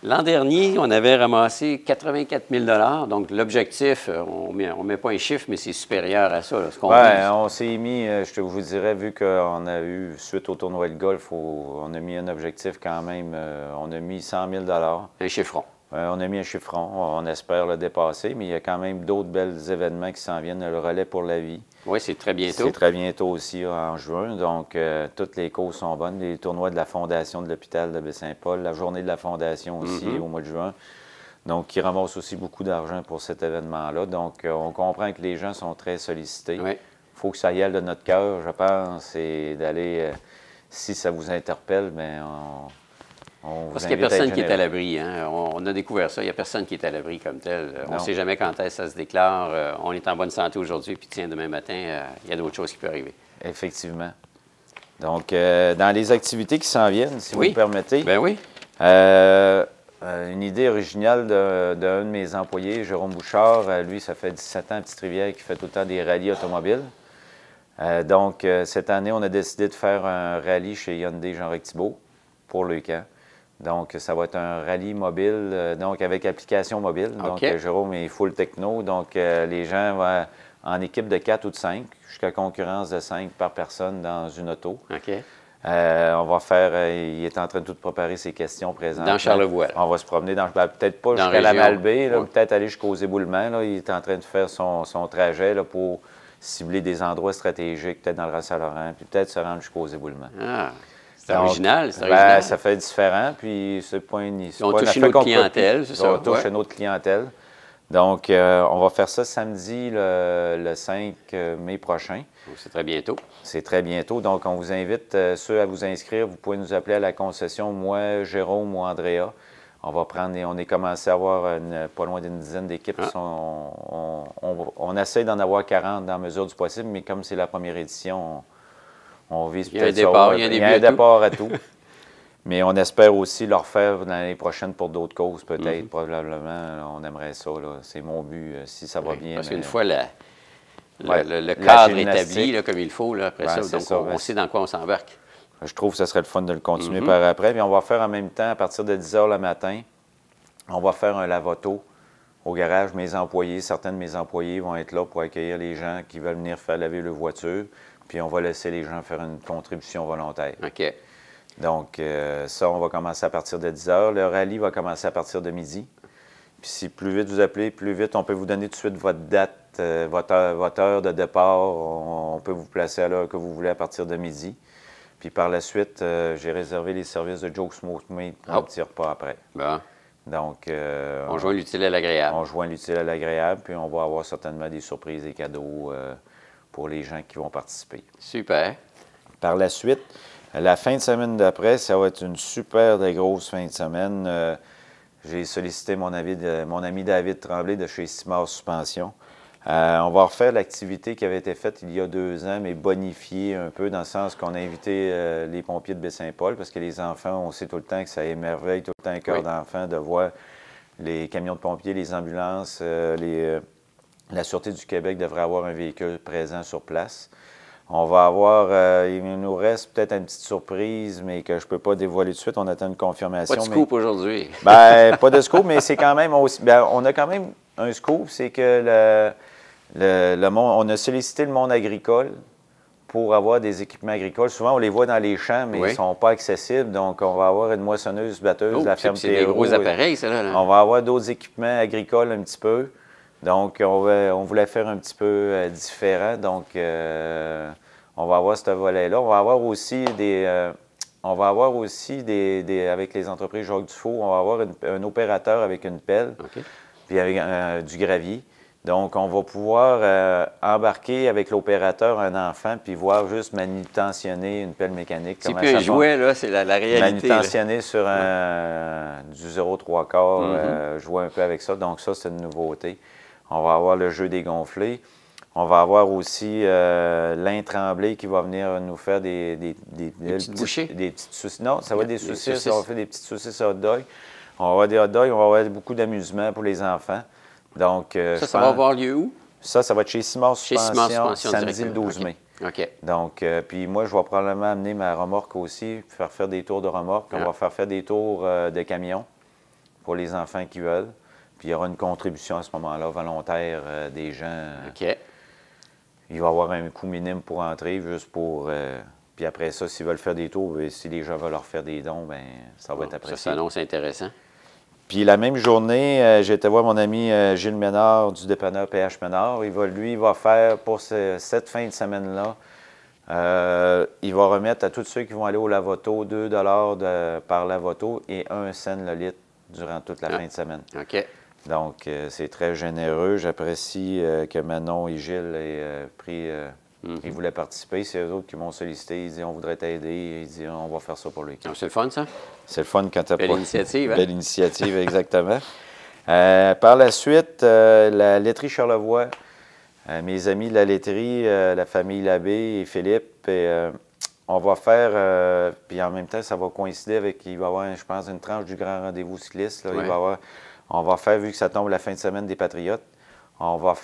L'an dernier, on avait ramassé 84 000 $. Donc, l'objectif, on met pas un chiffre, mais c'est supérieur à ça. Là, on s'est mis, je vous dirais, vu qu'on a eu, suite au tournoi de golf, on a mis un objectif quand même, on a mis 100 000 $. Un chiffron. On a mis un chiffron, on espère le dépasser, mais il y a quand même d'autres bels événements qui s'en viennent. Le relais pour la vie. Oui, c'est très bientôt. C'est très bientôt aussi, en juin. Donc, toutes les causes sont bonnes. Les tournois de la Fondation de l'hôpital de Baie-Saint-Paul, la journée de la Fondation aussi, au mois de juin. Donc, qui ramasse aussi beaucoup d'argent pour cet événement-là. Donc, on comprend que les gens sont très sollicités. Il faut que ça y aille de notre cœur, je pense, et d'aller, si ça vous interpelle, bien, parce qu'il n'y a personne qui est à l'abri. Hein? On a découvert ça. Il n'y a personne qui est à l'abri comme tel. On ne sait jamais quand est-ce que ça se déclare. On est en bonne santé aujourd'hui, puis tiens, demain matin, il y a d'autres choses qui peuvent arriver. Effectivement. Donc, dans les activités qui s'en viennent, si vous me permettez. Ben oui. Une idée originale d'un de mes employés, Jérôme Bouchard. Lui, ça fait 17 ans à Petite-Rivière qu'il fait tout le temps des rallyes automobiles. Donc, cette année, on a décidé de faire un rallye chez Hyundai Jean-Rectibeau pour Leucan. Donc, ça va être un rallye mobile, donc avec application mobile. Donc, Jérôme est full techno. Donc, les gens vont en équipe de 4 ou de 5, jusqu'à concurrence de 5 par personne dans une auto. On va faire, il est en train de tout préparer ses questions présentes. Dans Charlevoix. On va se promener peut-être pas jusqu'à la Malbaie, peut-être aller jusqu'au Zéboulement. Là. Il est en train de faire son trajet là, pour cibler des endroits stratégiques, peut-être dans le Ras-Saint-Laurent, puis peut-être se rendre jusqu'au Zéboulement. C'est original, c'est Ben, original. ça fait différent, puis c'est pas une... On touche une autre clientèle, c'est ça? On touche une autre clientèle. Donc, on va faire ça samedi, le 5 mai prochain. C'est très bientôt. C'est très bientôt. Donc, on vous invite, ceux à vous inscrire. Vous pouvez nous appeler à la concession, moi, Jérôme ou Andrea. On est commencé à avoir pas loin d'une dizaine d'équipes. On essaie d'en avoir 40 dans la mesure du possible, mais comme c'est la première édition, on vise peut-être ça. Il y a un départ à tout. Mais on espère aussi le refaire l'année prochaine pour d'autres causes, peut-être, probablement. On aimerait ça. C'est mon but, si ça va bien. Parce qu'une fois le la cadre gymnastique, établi là, comme il faut, là, après ça, donc on sait dans quoi on s'embarque. Je trouve que ce serait le fun de le continuer par après. Puis on va faire en même temps, à partir de 10 h le matin, on va faire un lave-auto au garage. Certains de mes employés vont être là pour accueillir les gens qui veulent venir faire laver leur voiture. Puis on va laisser les gens faire une contribution volontaire. OK. Donc, ça, on va commencer à partir de 10 h. Le rallye va commencer à partir de midi. Puis si plus vite vous appelez, plus vite, on peut vous donner tout de suite votre date, votre heure de départ. On peut vous placer à l'heure que vous voulez à partir de midi. Puis par la suite, j'ai réservé les services de Joe Smokemate pour un petit repas après. Bon. Donc, on joint l'utile à l'agréable. On joint l'utile à l'agréable, puis on va avoir certainement des surprises et cadeaux pour les gens qui vont participer. Super. Par la suite, la fin de semaine d'après, ça va être une super grosse fin de semaine. J'ai sollicité mon ami David Tremblay de chez Simard Suspension. On va refaire l'activité qui avait été faite il y a 2 ans, mais bonifiée un peu, dans le sens qu'on a invité les pompiers de Baie-Saint-Paul, parce que les enfants, on sait tout le temps que ça émerveille tout le temps un cœur d'enfant de voir les camions de pompiers, les ambulances, la Sûreté du Québec devrait avoir un véhicule présent sur place. On va avoir, il nous reste peut-être une petite surprise, mais que je ne peux pas dévoiler tout de suite. On attend une confirmation. Pas de scoop aujourd'hui. Bien, pas de scoop, mais c'est quand même aussi. Bien, on a quand même un scoop, c'est que on a sollicité le monde agricole pour avoir des équipements agricoles. Souvent, on les voit dans les champs, mais ils ne sont pas accessibles. Donc, on va avoir une moissonneuse, batteuse de la ferme C'est des gros appareils, ça, là. On va avoir d'autres équipements agricoles un petit peu. Donc, on voulait faire un petit peu différent. Donc, on va avoir ce volet-là. On va avoir aussi avec les entreprises Jacques Dufault, on va avoir un opérateur avec une pelle, puis avec du gravier. Donc, on va pouvoir embarquer avec l'opérateur un enfant, puis voir juste manutentionner une pelle mécanique. C'est plus un jouet, là, c'est la réalité. Manutentionner sur du 0,3 jouer un peu avec ça. Donc, ça, c'est une nouveauté. On va avoir le jeu des gonflés. On va avoir aussi Lin Tremblay qui va venir nous faire des petites bouchées. Des petites saucisses. Non, ça va être des saucisses. On va faire des petites saucisses hot dog. On va avoir des hot dogs. On va avoir beaucoup d'amusement pour les enfants. Donc, ça va avoir lieu où? Ça va être chez Simard Suspension, samedi le 12 mai. OK. Donc, puis moi, je vais probablement amener ma remorque aussi, faire des tours de remorque. On va faire des tours de camions pour les enfants qui veulent. Puis il y aura une contribution à ce moment-là volontaire des gens. OK. Il va y avoir un coût minime pour entrer, juste pour... puis après ça, s'ils veulent faire des tours, si les gens veulent leur faire des dons, bien, ça va être apprécié. Ça s'annonce intéressant. Puis la même journée, j'ai été voir mon ami Gilles Ménard du dépanneur PH Ménard. Il va faire pour cette fin de semaine-là, il va remettre à tous ceux qui vont aller au lave-auto 2 $ par lave-auto et 1 cent le litre durant toute la fin de semaine. OK. Donc, c'est très généreux. J'apprécie que Manon et Gilles aient pris... Ils voulaient participer. C'est eux autres qui m'ont sollicité. Ils disent on voudrait t'aider. Ils disent on va faire ça pour l'équipe. C'est le fun, ça? C'est le fun quand tu as Belle initiative, hein? Belle initiative, exactement. Par la suite, la laiterie Charlevoix. Mes amis de la laiterie, la famille Labbé et Philippe, on va faire, puis en même temps, ça va coïncider avec, il va y avoir, je pense, une tranche du grand rendez-vous cycliste. Là, on va faire, vu que ça tombe la fin de semaine des Patriotes, on va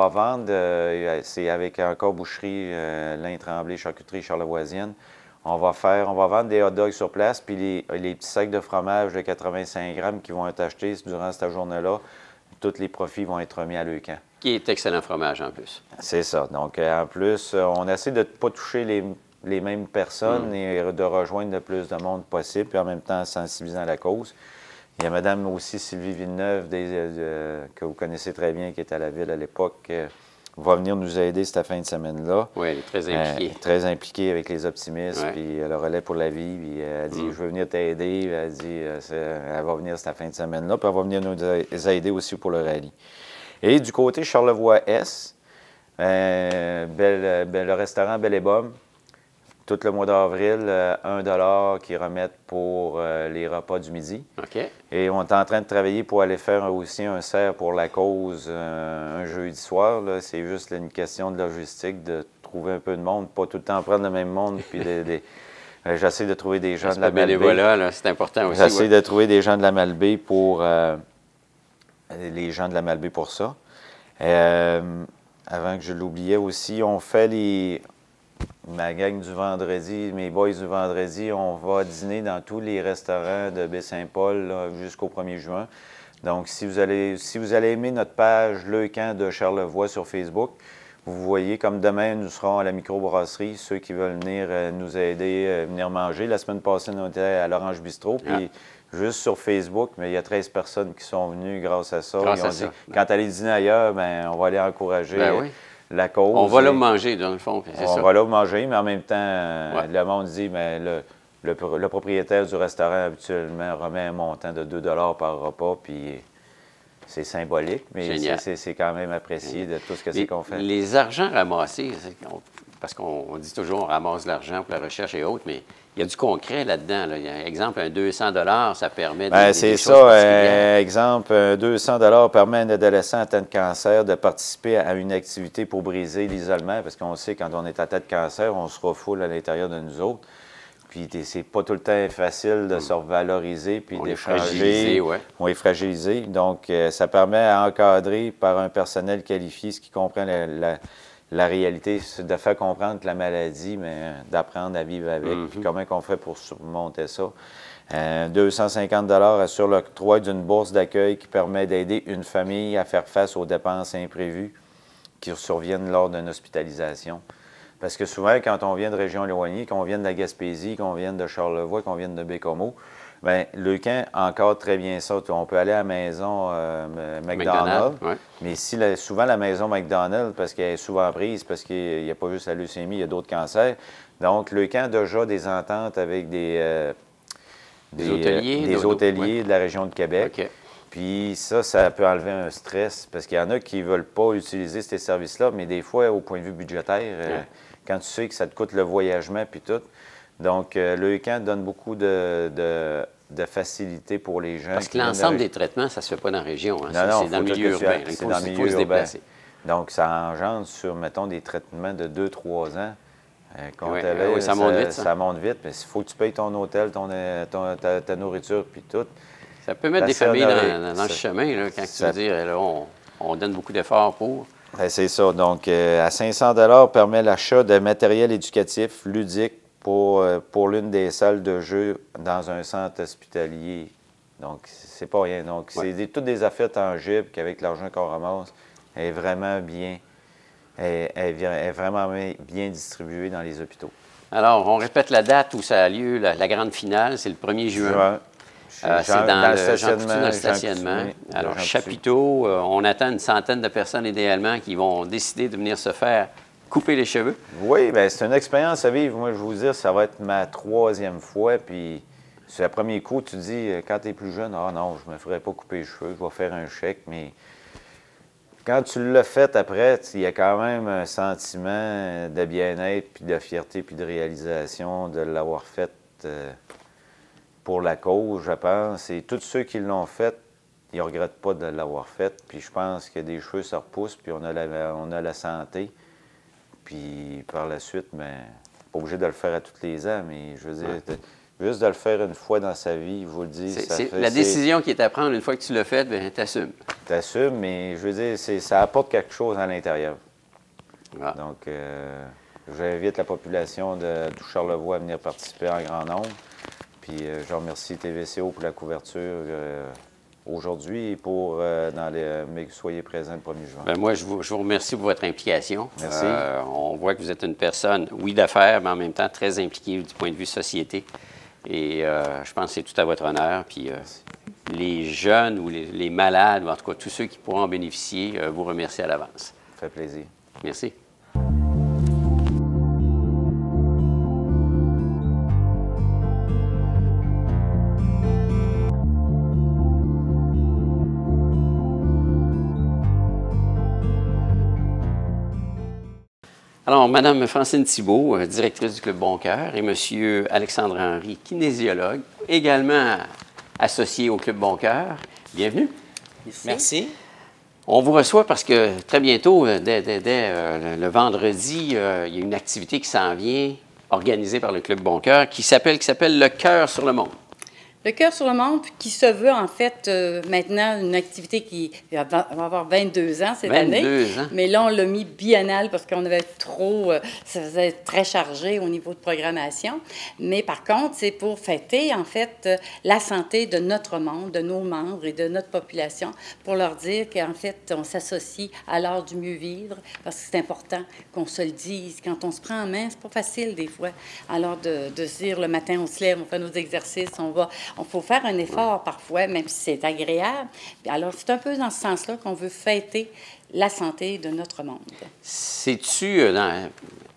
vendre, c'est avec encore boucherie, Lin Tremblay, charcuterie charlevoisienne. On va vendre des hot dogs sur place, puis les petits sacs de fromage de 85 grammes qui vont être achetés durant cette journée-là, tous les profits vont être remis à Leucan. Qui est excellent fromage en plus. C'est ça. Donc, en plus, on essaie de ne pas toucher les mêmes personnes et de rejoindre le plus de monde possible, puis en même temps sensibilisant la cause. Il y a Mme aussi Sylvie Villeneuve, que vous connaissez très bien, qui était à la ville à l'époque, va venir nous aider cette fin de semaine-là. Oui, elle est très impliquée. Très impliquée avec les optimistes, Ouais. puis le relais pour la vie. Puis elle dit, je veux venir t'aider. Elle dit, elle va venir cette fin de semaine-là, puis elle va venir nous aider aussi pour le rallye. Et du côté Charlevoix-Est, le restaurant Belle et Bomme, tout le mois d'avril, 1 $ qu'ils remettent pour les repas du midi. OK. Et on est en train de travailler pour aller faire aussi un cerf pour la cause un jeudi soir. C'est juste une question de logistique, de trouver un peu de monde, pas tout le temps prendre le même monde. Puis j'essaie de trouver des gens de la Malbaie. C'est important aussi. J'essaie de trouver des gens de la Malbaie pour les gens de la Malbaie pour ça. Avant que je l'oubliais aussi, on fait ma gang du vendredi, mes boys du vendredi, on va dîner dans tous les restaurants de Baie-Saint-Paul jusqu'au 1er juin. Donc, si vous allez aimer notre page Le Camp de Charlevoix sur Facebook, vous voyez, comme demain, nous serons à la microbrasserie, ceux qui veulent venir nous aider, venir manger. La semaine passée, on était à l'Orange Bistrot, puis juste sur Facebook, mais il y a 13 personnes qui sont venues grâce à ça. Ils ont dit, quand allez dîner ailleurs, ben, on va aller encourager la cause. On va là manger, dans le fond, c'est ça. On va là manger, mais en même temps, le monde dit, mais le propriétaire du restaurant, habituellement, remet un montant de 2 $ par repas, puis c'est symbolique, mais c'est quand même apprécié de tout ce que c'est qu'on fait. Les argents ramassés, parce qu'on dit toujours on ramasse de l'argent pour la recherche et autres, mais il y a du concret là-dedans. Là. Exemple, un 200 $, ça permet de c'est ça. Exemple, 200 $ permet à un adolescent atteint de cancer de participer à une activité pour briser l'isolement, parce qu'on sait quand on est atteint de cancer, on se refoule à l'intérieur de nous autres. Puis c'est pas tout le temps facile de se revaloriser puis d'échanger. On est fragilisé. Donc, ça permet à encadrer par un personnel qualifié, ce qui comprend la réalité, c'est de faire comprendre que la maladie, mais d'apprendre à vivre avec. Puis comment on fait pour surmonter ça. 250 $ assure l'octroi d'une bourse d'accueil qui permet d'aider une famille à faire face aux dépenses imprévues qui surviennent lors d'une hospitalisation. Parce que souvent, quand on vient de régions éloignées, qu'on vienne de la Gaspésie, qu'on vienne de Charlevoix, qu'on vienne de Bécomo, bien, le camp encadre très bien ça. On peut aller à la maison McDonald's, mais souvent la maison McDonald's, parce qu'elle est souvent prise, parce qu'il n'y a pas juste la leucémie, il y a d'autres cancers. Donc, le camp a déjà des ententes avec des hôteliers de la région de Québec. Okay. Puis ça peut enlever un stress, parce qu'il y en a qui ne veulent pas utiliser ces services-là, mais des fois, au point de vue budgétaire, quand tu sais que ça te coûte le voyagement puis tout. Donc, le camp donne beaucoup de facilité pour les gens. Parce que l'ensemble des traitements, ça ne se fait pas dans la région. Hein? C'est dans le milieu urbain. Il faut se déplacer. Donc, ça engendre sur, mettons, des traitements de 2-3 ans. Ça monte vite, ça monte vite, mais il faut que tu payes ton hôtel, ta nourriture puis tout. Ça peut mettre des familles dans le chemin, là, quand tu veux dire, là, on donne beaucoup d'efforts pour. C'est ça. Donc, à 500 $ permet l'achat de matériel éducatif ludique pour l'une des salles de jeu dans un centre hospitalier. Donc, c'est pas rien. Donc, c'est toutes des affaires tangibles qu'avec l'argent qu'on ramasse, est vraiment bien, est vraiment bien distribuée dans les hôpitaux. Alors, on répète la date où ça a lieu, la grande finale, c'est le 1er juin. C'est dans le stationnement. Alors, chapiteau, on attend une centaine de personnes idéalement qui vont décider de venir se faire couper les cheveux. Oui, bien, c'est une expérience à vivre. Moi, je vais vous dire, ça va être ma 3e fois. Puis, c'est le premier coup, tu te dis, quand tu es plus jeune, ah non, je ne me ferais pas couper les cheveux, je vais faire un chèque. Mais quand tu l'as fait après, il y a quand même un sentiment de bien-être, puis de fierté, puis de réalisation de l'avoir fait. Pour la cause, je pense. Et tous ceux qui l'ont fait, ils ne regrettent pas de l'avoir fait. Puis je pense que des cheveux, ça repousse, puis on a la santé. Puis par la suite, bien, pas obligé de le faire à tous les ans, mais je veux dire, juste de le faire une fois dans sa vie, je vous le dis. La décision qui est à prendre, une fois que tu l'as faite, bien, t'assumes. T'assumes, mais je veux dire, ça apporte quelque chose à l'intérieur. Ah. Donc, j'invite la population de Charlevoix à venir participer en grand nombre. Puis je remercie TVCO pour la couverture aujourd'hui et pour mais soyez présents le 1er juin. Bien, moi, je vous remercie pour votre implication. Merci. On voit que vous êtes une personne, oui, d'affaires, mais en même temps très impliquée du point de vue société. Et je pense que c'est tout à votre honneur. Puis les jeunes ou les malades, ou en tout cas tous ceux qui pourront en bénéficier, vous remercient à l'avance. Ça fait plaisir. Merci. Alors, Mme Francine Thibault, directrice du Club Bon Cœur, et M. Alexandre Henry, kinésiologue, également associé au Club Bon Cœur. Bienvenue. Merci. On vous reçoit parce que très bientôt, dès le vendredi, il y a une activité qui s'en vient, organisée par le Club Bon Cœur, qui s'appelle Le Cœur sur le monde. Le Cœur sur le monde, qui se veut en fait maintenant une activité qui va avoir 22 ans cette année. 22 ans. Mais là, on l'a mis biennal parce qu'on avait trop, ça faisait très chargé au niveau de programmation. Mais par contre, c'est pour fêter en fait la santé de notre monde, de nos membres et de notre population, pour leur dire qu'en fait, on s'associe à l'art du mieux vivre parce que c'est important qu'on se le dise. Quand on se prend en main, c'est pas facile des fois. Alors de se dire le matin, on se lève, on fait nos exercices, on faut faire un effort parfois, même si c'est agréable. Alors, c'est un peu dans ce sens-là qu'on veut fêter la santé de notre monde. C'est-tu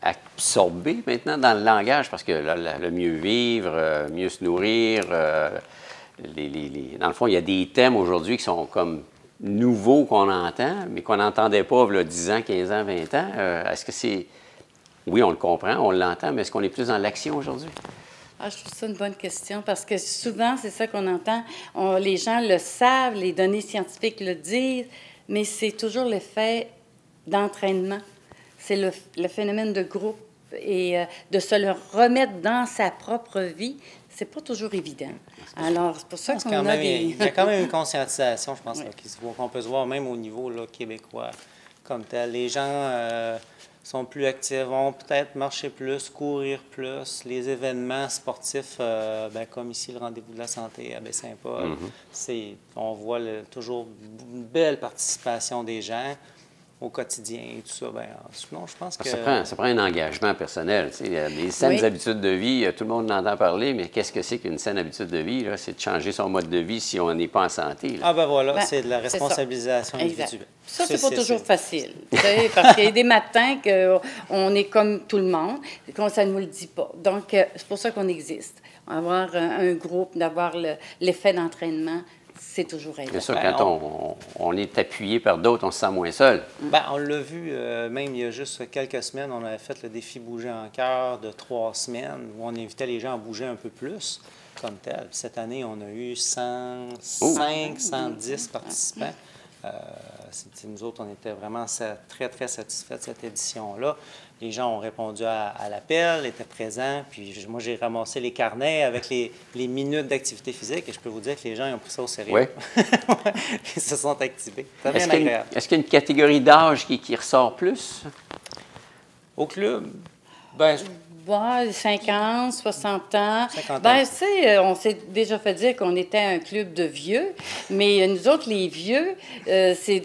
absorbé maintenant dans le langage? Parce que le mieux vivre, mieux se nourrir, dans le fond, il y a des thèmes aujourd'hui qui sont comme nouveaux qu'on entend, mais qu'on n'entendait pas il y a 10 ans, 15 ans, 20 ans. Est-ce que c'est... Oui, on le comprend, on l'entend, mais est-ce qu'on est plus dans l'action aujourd'hui? Ah, je trouve ça une bonne question parce que souvent, c'est ça qu'on entend. Les gens le savent, les données scientifiques le disent, mais c'est toujours l'effet d'entraînement. C'est le phénomène de groupe et de se le remettre dans sa propre vie, c'est pas toujours évident. Alors, c'est pour ça qu'on a des... Il y a quand même une conscientisation, je pense, qu'on peut se voir même au niveau là, québécois comme tel. Les gens... sont plus actifs, vont peut-être marcher plus, courir plus. Les événements sportifs, comme ici, le Rendez-vous de la santé à Baie-Saint-Paul, on voit toujours une belle participation des gens au quotidien et tout ça. Non, je pense que... Ça prend un engagement personnel. Tu sais, il y a des saines habitudes de vie, tout le monde en entend parler, mais qu'est-ce que c'est qu'une saine habitude de vie? C'est de changer son mode de vie si on n'est pas en santé. Là. Ah ben voilà, c'est de la responsabilisation individuelle. Ça, c'est pas toujours facile, parce qu'il y a des matins qu'on est comme tout le monde, qu'on ça ne nous le dit pas. Donc, c'est pour ça qu'on existe. Avoir un groupe, d'avoir l'effet d'entraînement, c'est toujours aidant. C'est sûr, quand on est appuyé par d'autres, on se sent moins seul. On l'a vu, même il y a juste quelques semaines, on avait fait le défi Bouger en cœur de 3 semaines, où on invitait les gens à bouger un peu plus, comme tel. Cette année, on a eu 105, 110 participants. Nous autres, on était vraiment très, très satisfaits de cette édition-là. Les gens ont répondu à l'appel, étaient présents. Puis moi, j'ai ramassé les carnets avec les minutes d'activité physique et je peux vous dire que les gens ils ont pris ça au sérieux. Oui. Ils se sont activés. C'est bien agréable. Est-ce qu'il y a une catégorie d'âge qui ressort plus? Au club, 50, 60 ans. 50 ans. Tu sais, on s'est déjà fait dire qu'on était un club de vieux, mais nous autres, les vieux,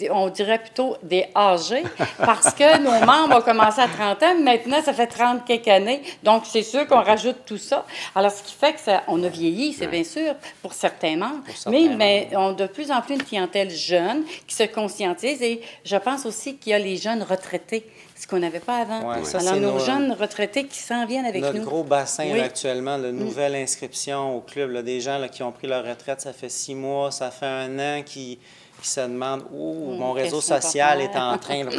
on dirait plutôt des âgés, parce que nos membres ont commencé à 30 ans, mais maintenant, ça fait 30 quelques années. Donc, c'est sûr qu'on rajoute tout ça. Alors, ce qui fait qu'on a vieilli, c'est bien sûr, pour certains membres, mais on a de plus en plus une clientèle jeune qui se conscientise et je pense aussi qu'il y a les jeunes retraités, ce qu'on n'avait pas avant. Ouais, alors, nos jeunes retraités qui s'en viennent avec nous. Notre gros bassin là, actuellement, de nouvelle inscription au club, là, des gens là, qui ont pris leur retraite, ça fait 6 mois, ça fait 1 an, qui se demandent « mon réseau social est en train de... »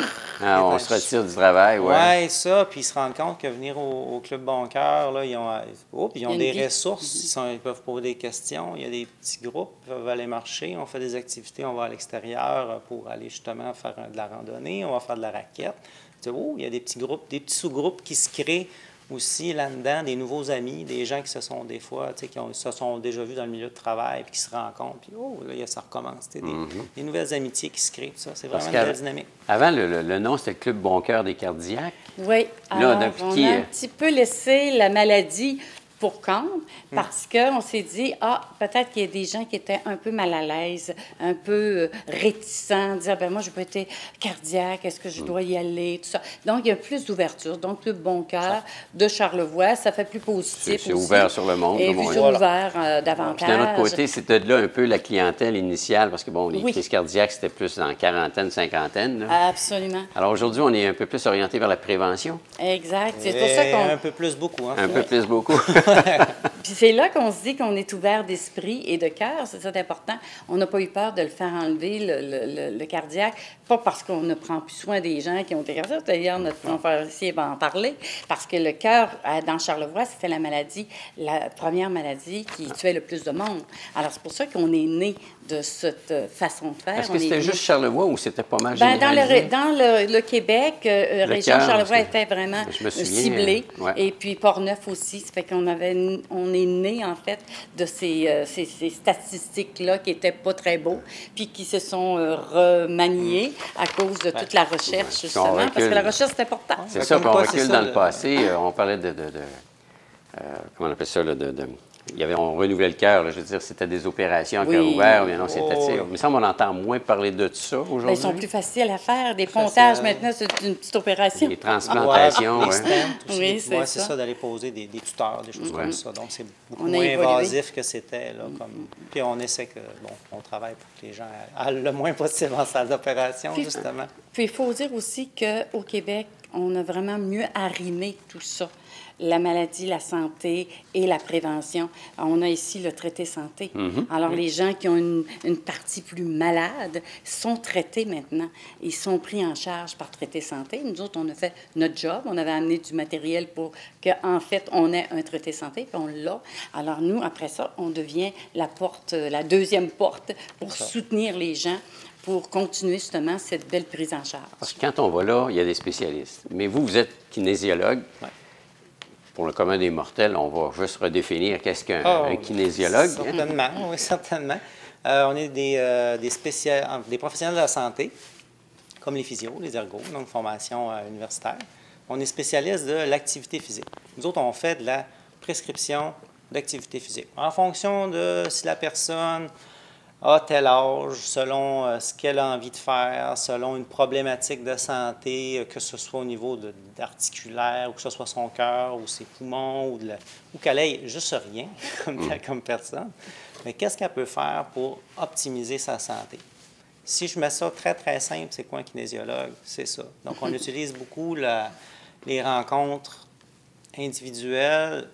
on se retire du travail, Oui, ça, puis ils se rendent compte que venir au Club Bon Cœur, là, ils ont des ressources, ils peuvent poser des questions, il y a des petits groupes, ils peuvent aller marcher, on fait des activités, on va à l'extérieur pour aller justement faire de la randonnée, on va faire de la raquette. Il y a des petits groupes, des petits sous-groupes qui se créent aussi là-dedans, des nouveaux amis, des gens qui se sont des fois, qui se sont déjà vus dans le milieu de travail, puis qui se rencontrent, puis là, ça recommence. Des nouvelles amitiés qui se créent, ça. C'est vraiment une belle dynamique. Avant, le nom, c'était le Club Bon Cœur des cardiaques. Oui. Alors, on a un petit peu laissé la maladie pour contre, parce qu'on s'est dit, peut-être qu'il y a des gens qui étaient un peu mal à l'aise, un peu réticents, dire, ben moi, je peux être cardiaque, est-ce que je dois y aller, tout ça. Donc, il y a plus d'ouverture. Donc, le Bon Cœur de Charlevoix, ça fait plus positif C'est aussi. ouvert sur le monde. Et comme on puis, dit. c'est ouvert davantage. Puis d'un autre côté, c'était de là un peu la clientèle initiale, parce que, bon, les crises cardiaques, c'était plus dans quarantaine, cinquantaine. Là. Absolument. Alors aujourd'hui, on est un peu plus orienté vers la prévention. Exact. C'est pour ça qu'on... Un peu plus beaucoup. Hein, un peu plus beaucoup. Puis c'est là qu'on se dit qu'on est ouvert d'esprit et de cœur, c'est ça important. On n'a pas eu peur de le faire enlever, le cardiaque, pas parce qu'on ne prend plus soin des gens qui ont été cardiaques. D'ailleurs, notre conférencier va en parler, parce que le cœur, dans Charlevoix, c'était la première maladie qui tuait le plus de monde. Alors, c'est pour ça qu'on est né de cette façon de faire. Est-ce que c'était juste Charlevoix ou c'était pas mal Dans généralisé? le Québec, région cœur, Charlevoix était vraiment je me souviens, ciblée. ouais. Et puis Port-Neuf aussi. Ça fait on est né, en fait, de ces statistiques-là qui n'étaient pas très beaux, puis qui se sont remaniées à cause de toute la recherche, justement, parce que la recherche, c'est important. C'est ça, puis on recule dans le passé. On parlait comment on appelle ça, on renouvelait le cœur, je veux dire, c'était des opérations à cœur ouvert, mais non, c'était, il me semble qu'on entend moins parler de ça aujourd'hui. Ils sont plus faciles à faire. Des pontages, maintenant, c'est une petite opération. Les transplantations, les stents aussi. Oui, c'est ça, d'aller poser des tuteurs, des choses comme ça. Donc, c'est beaucoup moins évolué. invasif que c'était. Puis on essaie on travaille pour que les gens aillent le moins possible en salle d'opération, justement. Puis il faut dire aussi qu'au Québec, on a vraiment mieux arrimé tout ça. La maladie, la santé et la prévention. On a ici le traité santé. Alors, les gens qui ont une partie plus malade sont traités maintenant. Ils sont pris en charge par traité santé. Nous autres, on a fait notre job. On avait amené du matériel pour qu'en fait, on ait un traité santé, puis on l'a. Alors, nous, après ça, on devient la deuxième porte pour soutenir les gens, pour continuer justement cette belle prise en charge. Parce que quand on va là, il y a des spécialistes. Mais vous êtes kinésiologue. Ouais. Pour le commun des mortels, on va juste redéfinir qu'est-ce qu'un kinésiologue. Certainement, oui, certainement. On est des professionnels de la santé, comme les physios, les ergos, donc formation universitaire. On est spécialiste de l'activité physique. Nous autres, on fait de la prescription d'activité physique. En fonction de si la personne a tel âge, selon ce qu'elle a envie de faire, selon une problématique de santé, que ce soit au niveau d'articulaire, ou que ce soit son cœur, ou ses poumons, ou qu'elle ait juste rien comme personne. Mais qu'est-ce qu'elle peut faire pour optimiser sa santé? Si je mets ça très, très simple, c'est quoi un kinésiologue? C'est ça. Donc, on utilise beaucoup les rencontres individuelles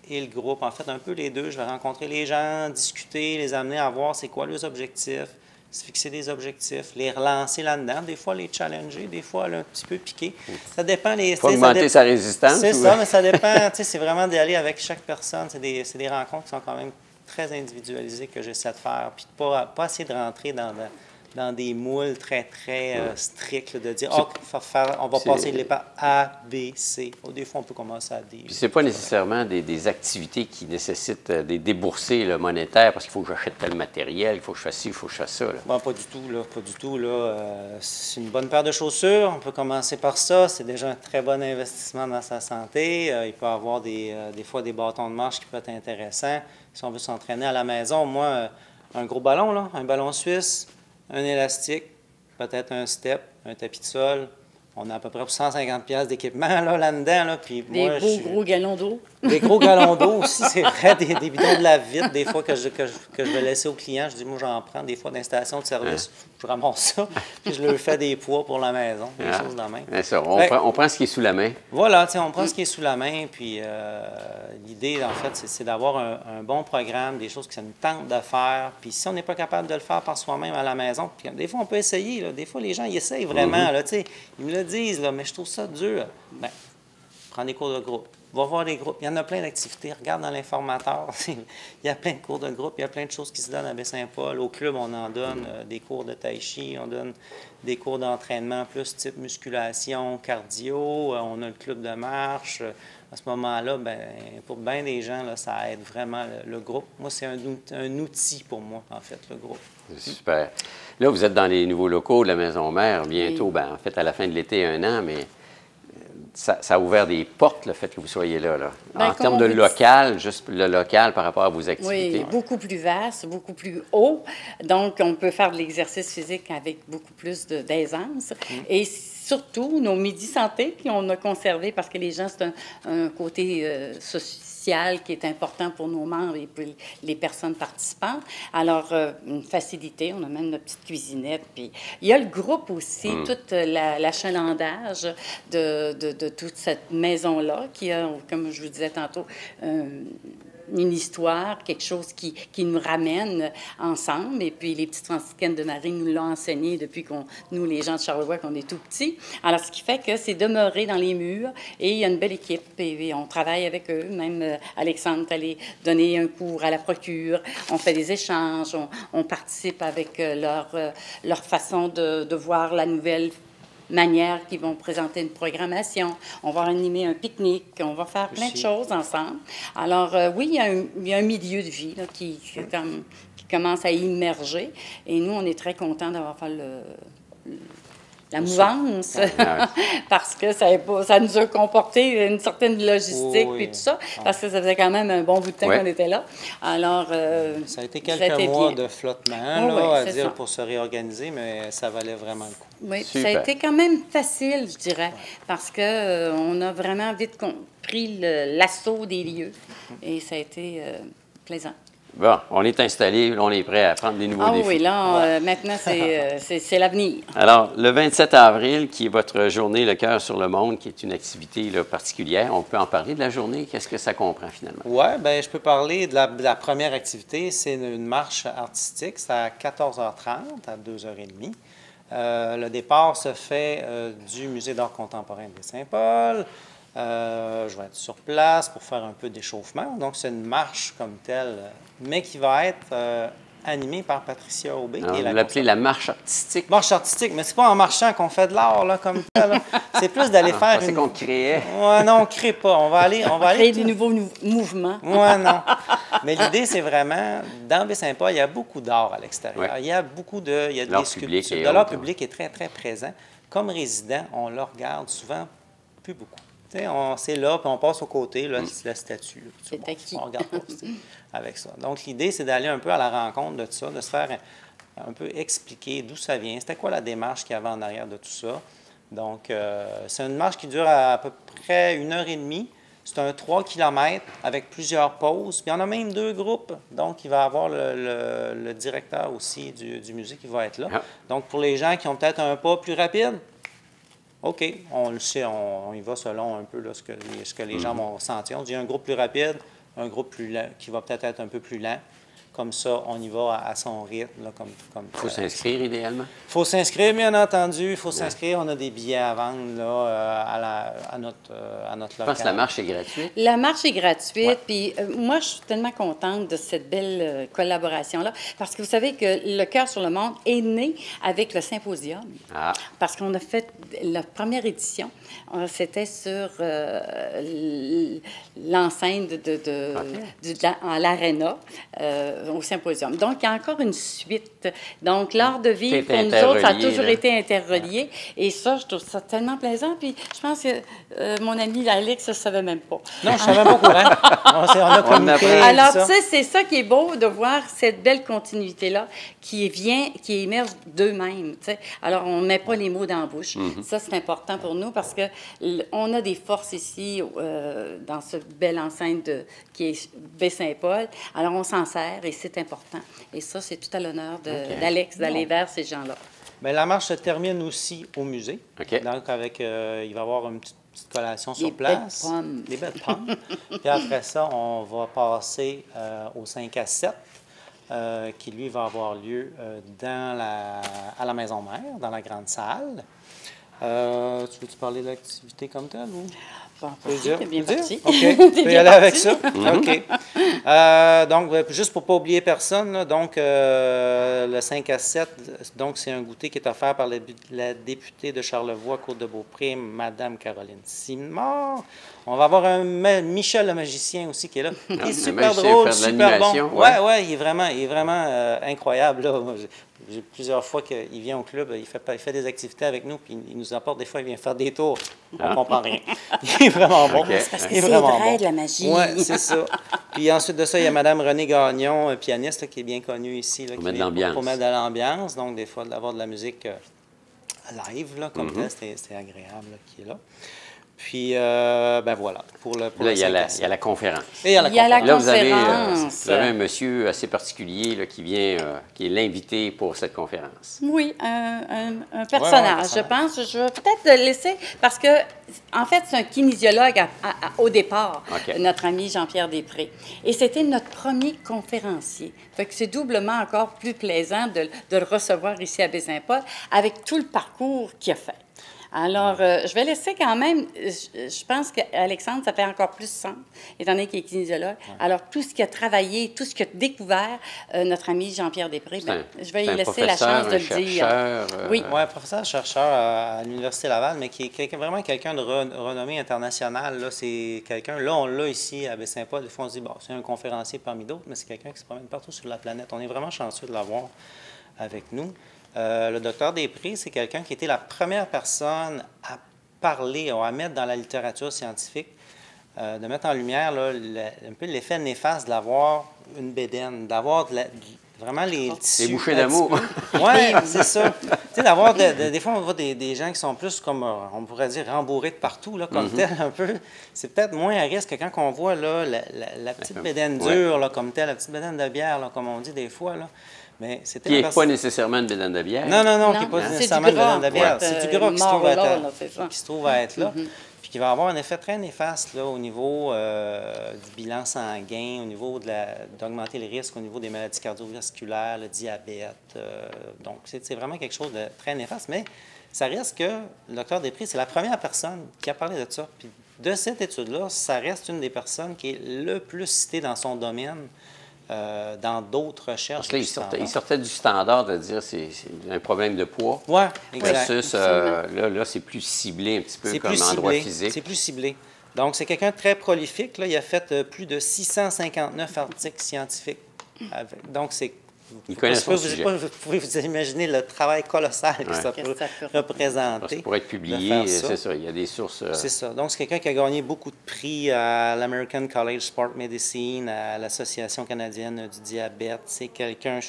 et le groupe. En fait, un peu les deux. Je vais rencontrer les gens, discuter, les amener à voir c'est quoi leurs objectifs, se fixer des objectifs, les relancer là-dedans, des fois les challenger, des fois un petit peu piquer. Ça dépend. Faut augmenter sa résistance. C'est ça, mais ça dépend. C'est vraiment d'y aller avec chaque personne. C'est des rencontres qui sont quand même très individualisées que j'essaie de faire, puis de pas essayer de rentrer dans des moules très, très stricts, de dire on va passer l'étape A, B, C. Des fois, on peut commencer à D. Puis c'est pas nécessairement des activités qui nécessitent des déboursés monétaires parce qu'il faut que j'achète tel matériel, il faut que je fasse ci, il faut que je fasse ça. Là. Bon, pas du tout, là. Pas du tout, là. C'est une bonne paire de chaussures. On peut commencer par ça. C'est déjà un très bon investissement dans sa santé. Il peut y avoir des fois des bâtons de marche qui peuvent être intéressants. Si on veut s'entraîner à la maison, moi, un gros ballon, là, un ballon suisse, un élastique, peut-être un step, un tapis de sol. On a à peu près pour 150$ d'équipement là-dedans. Là, puis moi, gros galons d'eau. Des gros galons d'eau aussi, c'est vrai, des bidons de lave-vide, des fois que je vais laisser aux clients. Je dis, moi, j'en prends des fois d'installation de service. Je ramasse ça, puis je leur fais des poids pour la maison, des choses de la main. Ça, on prend ce qui est sous la main. Voilà, on prend ce qui est sous la main, puis l'idée, en fait, c'est d'avoir un bon programme, des choses que ça nous tente de faire. Puis si on n'est pas capable de le faire par soi-même à la maison, puis des fois, on peut essayer. Là, des fois, les gens, ils essayent vraiment. Là, ils me le disent, là, mais je trouve ça dur. Bien, prends des cours de groupe. Va voir les groupes. Il y en a plein d'activités. Regarde dans l'informateur. Il y a plein de cours de groupe. Il y a plein de choses qui se donnent à Baie-Saint-Paul. Au club, on en donne des cours de tai chi. On donne des cours d'entraînement plus type musculation, cardio. On a le club de marche. À ce moment-là, bien, pour bien des gens, là, ça aide vraiment le groupe. Moi, c'est un outil pour moi, en fait, le groupe. Super. Là, vous êtes dans les nouveaux locaux de la Maison Mère bientôt. Oui. Bien, en fait, à la fin de l'été, 1 an, mais ça a ouvert des portes, le fait que vous soyez là. Ben, En termes de local, juste le local par rapport à vos activités. Oui, beaucoup plus vaste, beaucoup plus haut. Donc, on peut faire de l'exercice physique avec beaucoup plus d'aisance. Et surtout, nos midis santé qu'on a conservés parce que les gens, c'est un côté social qui est important pour nos membres et pour les personnes participantes. Alors, une facilité, on a même notre petite cuisinette. Puis, il y a le groupe aussi, tout l'achalandage de toute cette maison-là qui a, comme je vous disais tantôt, une histoire, quelque chose qui nous ramène ensemble. Et puis, les petites franciscaines de Marie nous l'ont enseigné depuis nous, les gens de Charlevoix, qu'on est tout petits. Alors, ce qui fait que c'est demeuré dans les murs et il y a une belle équipe et on travaille avec eux. Même Alexandre est allé donner un cours à la procure. On fait des échanges, on participe avec leur façon de voir la nouvelle manière qu'ils vont présenter une programmation. On va animer un pique-nique, on va faire plein de choses ensemble. Alors, oui, il y a un milieu de vie là, qui commence à immerger. Et nous, on est très contents d'avoir fait la mouvance, parce que ça nous a comporté une certaine logistique puis tout ça, parce que ça faisait quand même un bon bout de temps qu'on était là. Alors, ça a été quelques mois de flottement, à dire, ça. pour se réorganiser, mais ça valait vraiment le coup. Oui, Super. ça a été quand même facile, je dirais, parce que on a vraiment vite pris l'assaut des lieux et ça a été plaisant. Bon, on est installé, on est prêt à prendre des nouveaux défis. Oui, là, maintenant, c'est l'avenir. Alors, le 27 avril, qui est votre journée Le Cœur sur le monde, qui est une activité là, particulière, on peut en parler de la journée? Qu'est-ce que ça comprend finalement? Oui, bien, je peux parler de la première activité. C'est une marche artistique. C'est à 14h30, à 2h30. Le départ se fait du Musée d'art contemporain de Saint-Paul. Je vais être sur place pour faire un peu d'échauffement. Donc, c'est une marche comme telle, mais qui va être animée par Patricia Aubé. Alors, vous l'appelez la marche artistique? Marche artistique, mais c'est pas en marchant qu'on fait de l'art, là, comme tel. Là. C'est plus d'aller faire C'est qu'on créait. Ouais, non, on ne crée pas. On va aller Créer des nouveaux mouvements. Ouais, non. Mais l'idée, c'est vraiment, dans Baie-Saint-Paul, il y a beaucoup d'art à l'extérieur. Ouais. Il y a beaucoup de... Il y a des sculptures. De l'art public est très, très présent. Comme résident, on le regarde souvent plus beaucoup. C'est là, puis on passe au côté, là, la statue. C'est acquis. On regarde pas avec ça. Donc, l'idée, c'est d'aller un peu à la rencontre de tout ça, de se faire un peu expliquer d'où ça vient, c'était quoi la démarche qu'il y avait en arrière de tout ça. Donc, c'est une marche qui dure à peu près 1h30. C'est un 3 km avec plusieurs pauses. Puis il y en a même 2 groupes. Donc, il va y avoir le directeur aussi du musée qui va être là. Ah. Donc, pour les gens qui ont peut-être un pas plus rapide, OK, on le sait, on y va selon un peu là, ce que les gens vont sentir. On dit un groupe plus rapide, un groupe plus lent, qui va peut-être être un peu plus lent. Comme ça, on y va à son rythme. Il faut s'inscrire idéalement? Il faut s'inscrire, bien entendu. Il faut s'inscrire. On a des billets à vendre là, à notre local. Je pense que la marche est gratuite. La marche est gratuite. Puis moi, je suis tellement contente de cette belle collaboration-là. Parce que vous savez que Le Cœur sur le monde est né avec le symposium. Ah. Parce qu'on a fait la première édition. C'était sur l'enceinte à l'Arena. Au symposium. Donc, il y a encore une suite. Donc, l'art de vivre, pour nous autres, ça a toujours été interrelié. Et ça, je trouve ça tellement plaisant. Puis, je pense que mon ami Alex ne savait même pas. Non, je ne savais même pas courant. On a communiqué. Alors, tu sais, c'est ça qui est beau de voir cette belle continuité-là qui émerge d'eux-mêmes. Tu sais. Alors, on ne met pas les mots dans la bouche. Ça, c'est important pour nous parce qu'on a des forces ici dans ce belle enceinte qui est Baie-Saint-Paul. Alors, on s'en sert et c'est important. Et ça, c'est tout à l'honneur d'Alex d'aller vers ces gens-là. Bien, la marche se termine aussi au musée. OK. Donc, il va y avoir une petite collation sur place. Des belles pommes. Puis après ça, on va passer au 5 à 7, qui, lui, va avoir lieu à la Maison Mère, dans la grande salle. Tu veux-tu parler de l'activité comme telle? Ou? C'est bien parti. OK. Tu peux y aller avec ça? OK. Donc, juste pour ne pas oublier personne, là, donc, le 5 à 7, donc, c'est un goûter qui est offert par la députée de Charlevoix, Côte-de-Beaupré, Mme Caroline Simard. On va avoir Michel le magicien aussi qui est là. Il est super magicien, drôle, faire de super bon. l'animation, Ouais, il est vraiment incroyable. Là. Moi, j'ai plusieurs fois qu'il vient au club, il fait des activités avec nous, puis il nous apporte des fois, il vient faire des tours. On ne comprend rien. Il est vraiment bon. Okay. C'est parce que Il est c'est vraiment vrai bon. de la magie. Oui, c'est ça. Puis ensuite de ça, il y a Mme Renée Gagnon, pianiste, là, qui est bien connue ici. Là, pour mettre de l'ambiance. Pour mettre de l'ambiance. Donc, des fois, d'avoir de la musique live, là, comme tel, c'est agréable là, qui est là. Puis, ben voilà, pour Là, le il y a la conférence. Et il y a la conférence. Là, vous avez un conférence. monsieur assez particulier là, qui vient, qui est l'invité pour cette conférence. Oui, un personnage, je pense. Je vais peut-être le laisser parce que, en fait, c'est un kinésiologue au départ, notre ami Jean-Pierre Després. Et c'était notre premier conférencier. Fait que c'est doublement encore plus plaisant de le recevoir ici à Baie-Saint-Paul avec tout le parcours qu'il a fait. Alors, je vais laisser quand même, je pense qu'Alexandre, ça fait encore plus sens, étant donné qu'il est kinésiologue. Ouais. Alors, tout ce qu'il a travaillé, tout ce qu'il a découvert, notre ami Jean-Pierre Després, je vais lui laisser la chance de le dire. Oui, professeur-chercheur à l'Université Laval, mais qui est vraiment quelqu'un de renommée internationale. Là, c'est quelqu'un, là, on l'a ici à Baie-Saint-Paul. Des fois, on se dit, bon, c'est un conférencier parmi d'autres, mais c'est quelqu'un qui se promène partout sur la planète. On est vraiment chanceux de l'avoir avec nous. Le docteur Després, c'est quelqu'un qui était la première personne à parler, à mettre dans la littérature scientifique, de mettre en lumière là, un peu l'effet néfaste d'avoir une bédaine, d'avoir vraiment les tissus. Des bouchées d'amour. Oui, c'est ça. Tu sais, d'avoir des fois, on voit des gens qui sont plus comme, on pourrait dire, rembourrés de partout, là, comme tel, un peu. C'est peut-être moins à risque que quand on voit là, la petite bédaine dure, là, comme telle, la petite bédaine de bière, là, comme on dit des fois, là. Mais qui n'est pas nécessairement une bédaine de bière. Non, qui n'est pas nécessairement une bédaine de bière. C'est du gras qui se trouve à être là. Puis qui va avoir un effet très néfaste là, au niveau du bilan sanguin, au niveau d'augmenter les risques, au niveau des maladies cardiovasculaires, le diabète. Donc, c'est vraiment quelque chose de très néfaste. Mais ça reste que le docteur Després, c'est la première personne qui a parlé de ça. Puis de cette étude-là, ça reste une des personnes qui est le plus citée dans son domaine. Dans d'autres recherches. Parce là, il sortait du standard de dire c'est un problème de poids. Oui, exact. Versus, là c'est plus ciblé un petit peu comme endroit physique. C'est plus ciblé. Donc, c'est quelqu'un de très prolifique. Là. Il a fait plus de 659 articles scientifiques. Donc, c'est... Il connaît son sujet. Vous pouvez vous imaginer le travail colossal que ça peut représenter. Pour être publié, c'est ça, il y a des sources... C'est ça. Donc, c'est quelqu'un qui a gagné beaucoup de prix à l'American College Sport Medicine, à l'Association canadienne du diabète. C'est quelqu'un...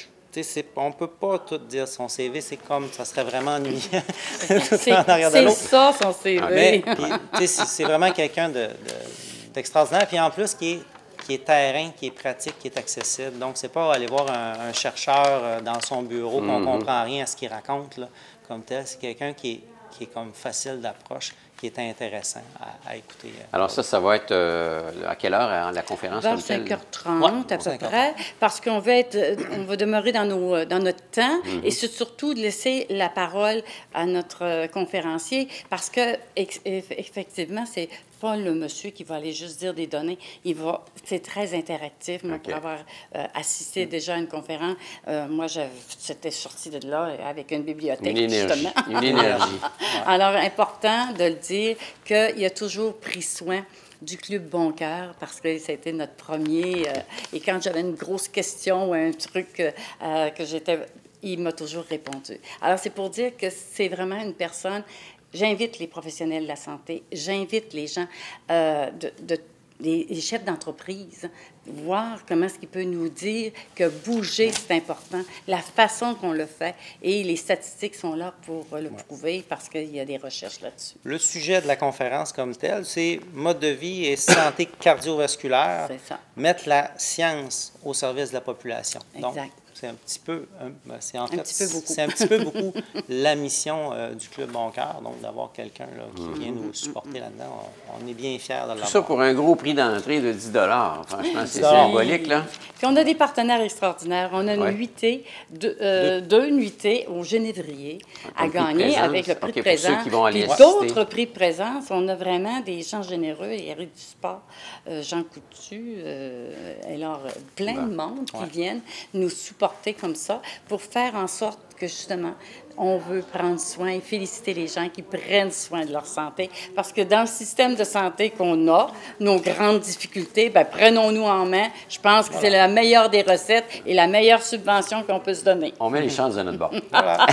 On ne peut pas tout dire son CV, c'est comme, ça serait vraiment ennuyant. C'est ça, son CV. C'est vraiment quelqu'un d'extraordinaire. Puis en plus, qui est terrain, qui est pratique, qui est accessible. Donc, c'est pas aller voir un chercheur dans son bureau qu'on ne comprend rien à ce qu'il raconte, là, comme tel. C'est quelqu'un qui est comme facile d'approche, qui est intéressant à écouter. Alors ça va être à quelle heure la conférence? Vers 5h30 à peu près, parce qu'on va demeurer dans notre temps et c'est surtout de laisser la parole à notre conférencier parce que effectivement, c'est pas le monsieur qui va aller juste dire des données. C'est très interactif. Moi, pour avoir assisté déjà à une conférence, moi, j'étais sortie de là avec une bibliothèque, justement. Une énergie. Alors, important de le dire qu'il a toujours pris soin du Club Bon Cœur parce que c'était notre premier. Et quand j'avais une grosse question ou un truc il m'a toujours répondu. Alors, c'est pour dire que c'est vraiment une personne... J'invite les professionnels de la santé, j'invite les gens, les chefs d'entreprise, voir comment est-ce qu'il peut nous dire que bouger, c'est important, la façon qu'on le fait, et les statistiques sont là pour le prouver parce qu'il y a des recherches là-dessus. Le sujet de la conférence comme tel, c'est mode de vie et santé cardiovasculaire, mettre la science au service de la population. Exact. Donc, c'est un petit peu, c'est un petit peu beaucoup la mission du Club Bon Cœur, donc d'avoir quelqu'un qui vient nous supporter là-dedans. On est bien fiers de l'avoir. Tout ça pour un gros prix d'entrée de 10 $. Franchement, c'est symbolique, là. Puis on a des partenaires extraordinaires. On a une nuitée, deux nuitées au Génévrier à gagner avec le prix de présence. Puis d'autres prix de présence. On a vraiment des gens généreux. Eric Dusport, Jean Coutu, alors, plein de monde qui viennent nous supporter comme ça pour faire en sorte que, justement, on veut prendre soin et féliciter les gens qui prennent soin de leur santé. Parce que dans le système de santé qu'on a, nos grandes difficultés, bien, prenons-nous en main. Je pense que c'est la meilleure des recettes et la meilleure subvention qu'on peut se donner. On met les chances de notre bord. Voilà.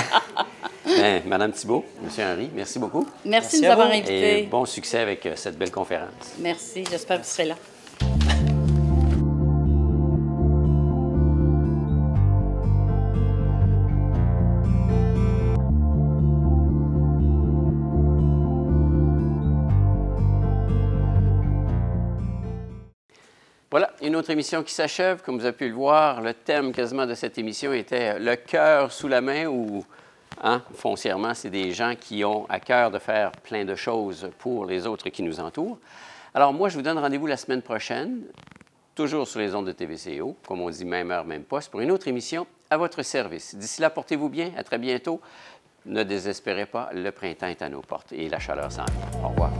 Bien, Madame Thibault, Monsieur Henry, merci beaucoup. Merci de Merci nous à avoir vous. invités. Et bon succès avec cette belle conférence. Merci, j'espère que vous serez là. Voilà, une autre émission qui s'achève. Comme vous avez pu le voir, le thème quasiment de cette émission était « Le cœur sous la main » ou, foncièrement, c'est des gens qui ont à cœur de faire plein de choses pour les autres qui nous entourent. Alors moi, je vous donne rendez-vous la semaine prochaine, toujours sur les ondes de TVCO, comme on dit, même heure, même poste, pour une autre émission à votre service. D'ici là, portez-vous bien, à très bientôt. Ne désespérez pas, le printemps est à nos portes et la chaleur s'en vient. Au revoir.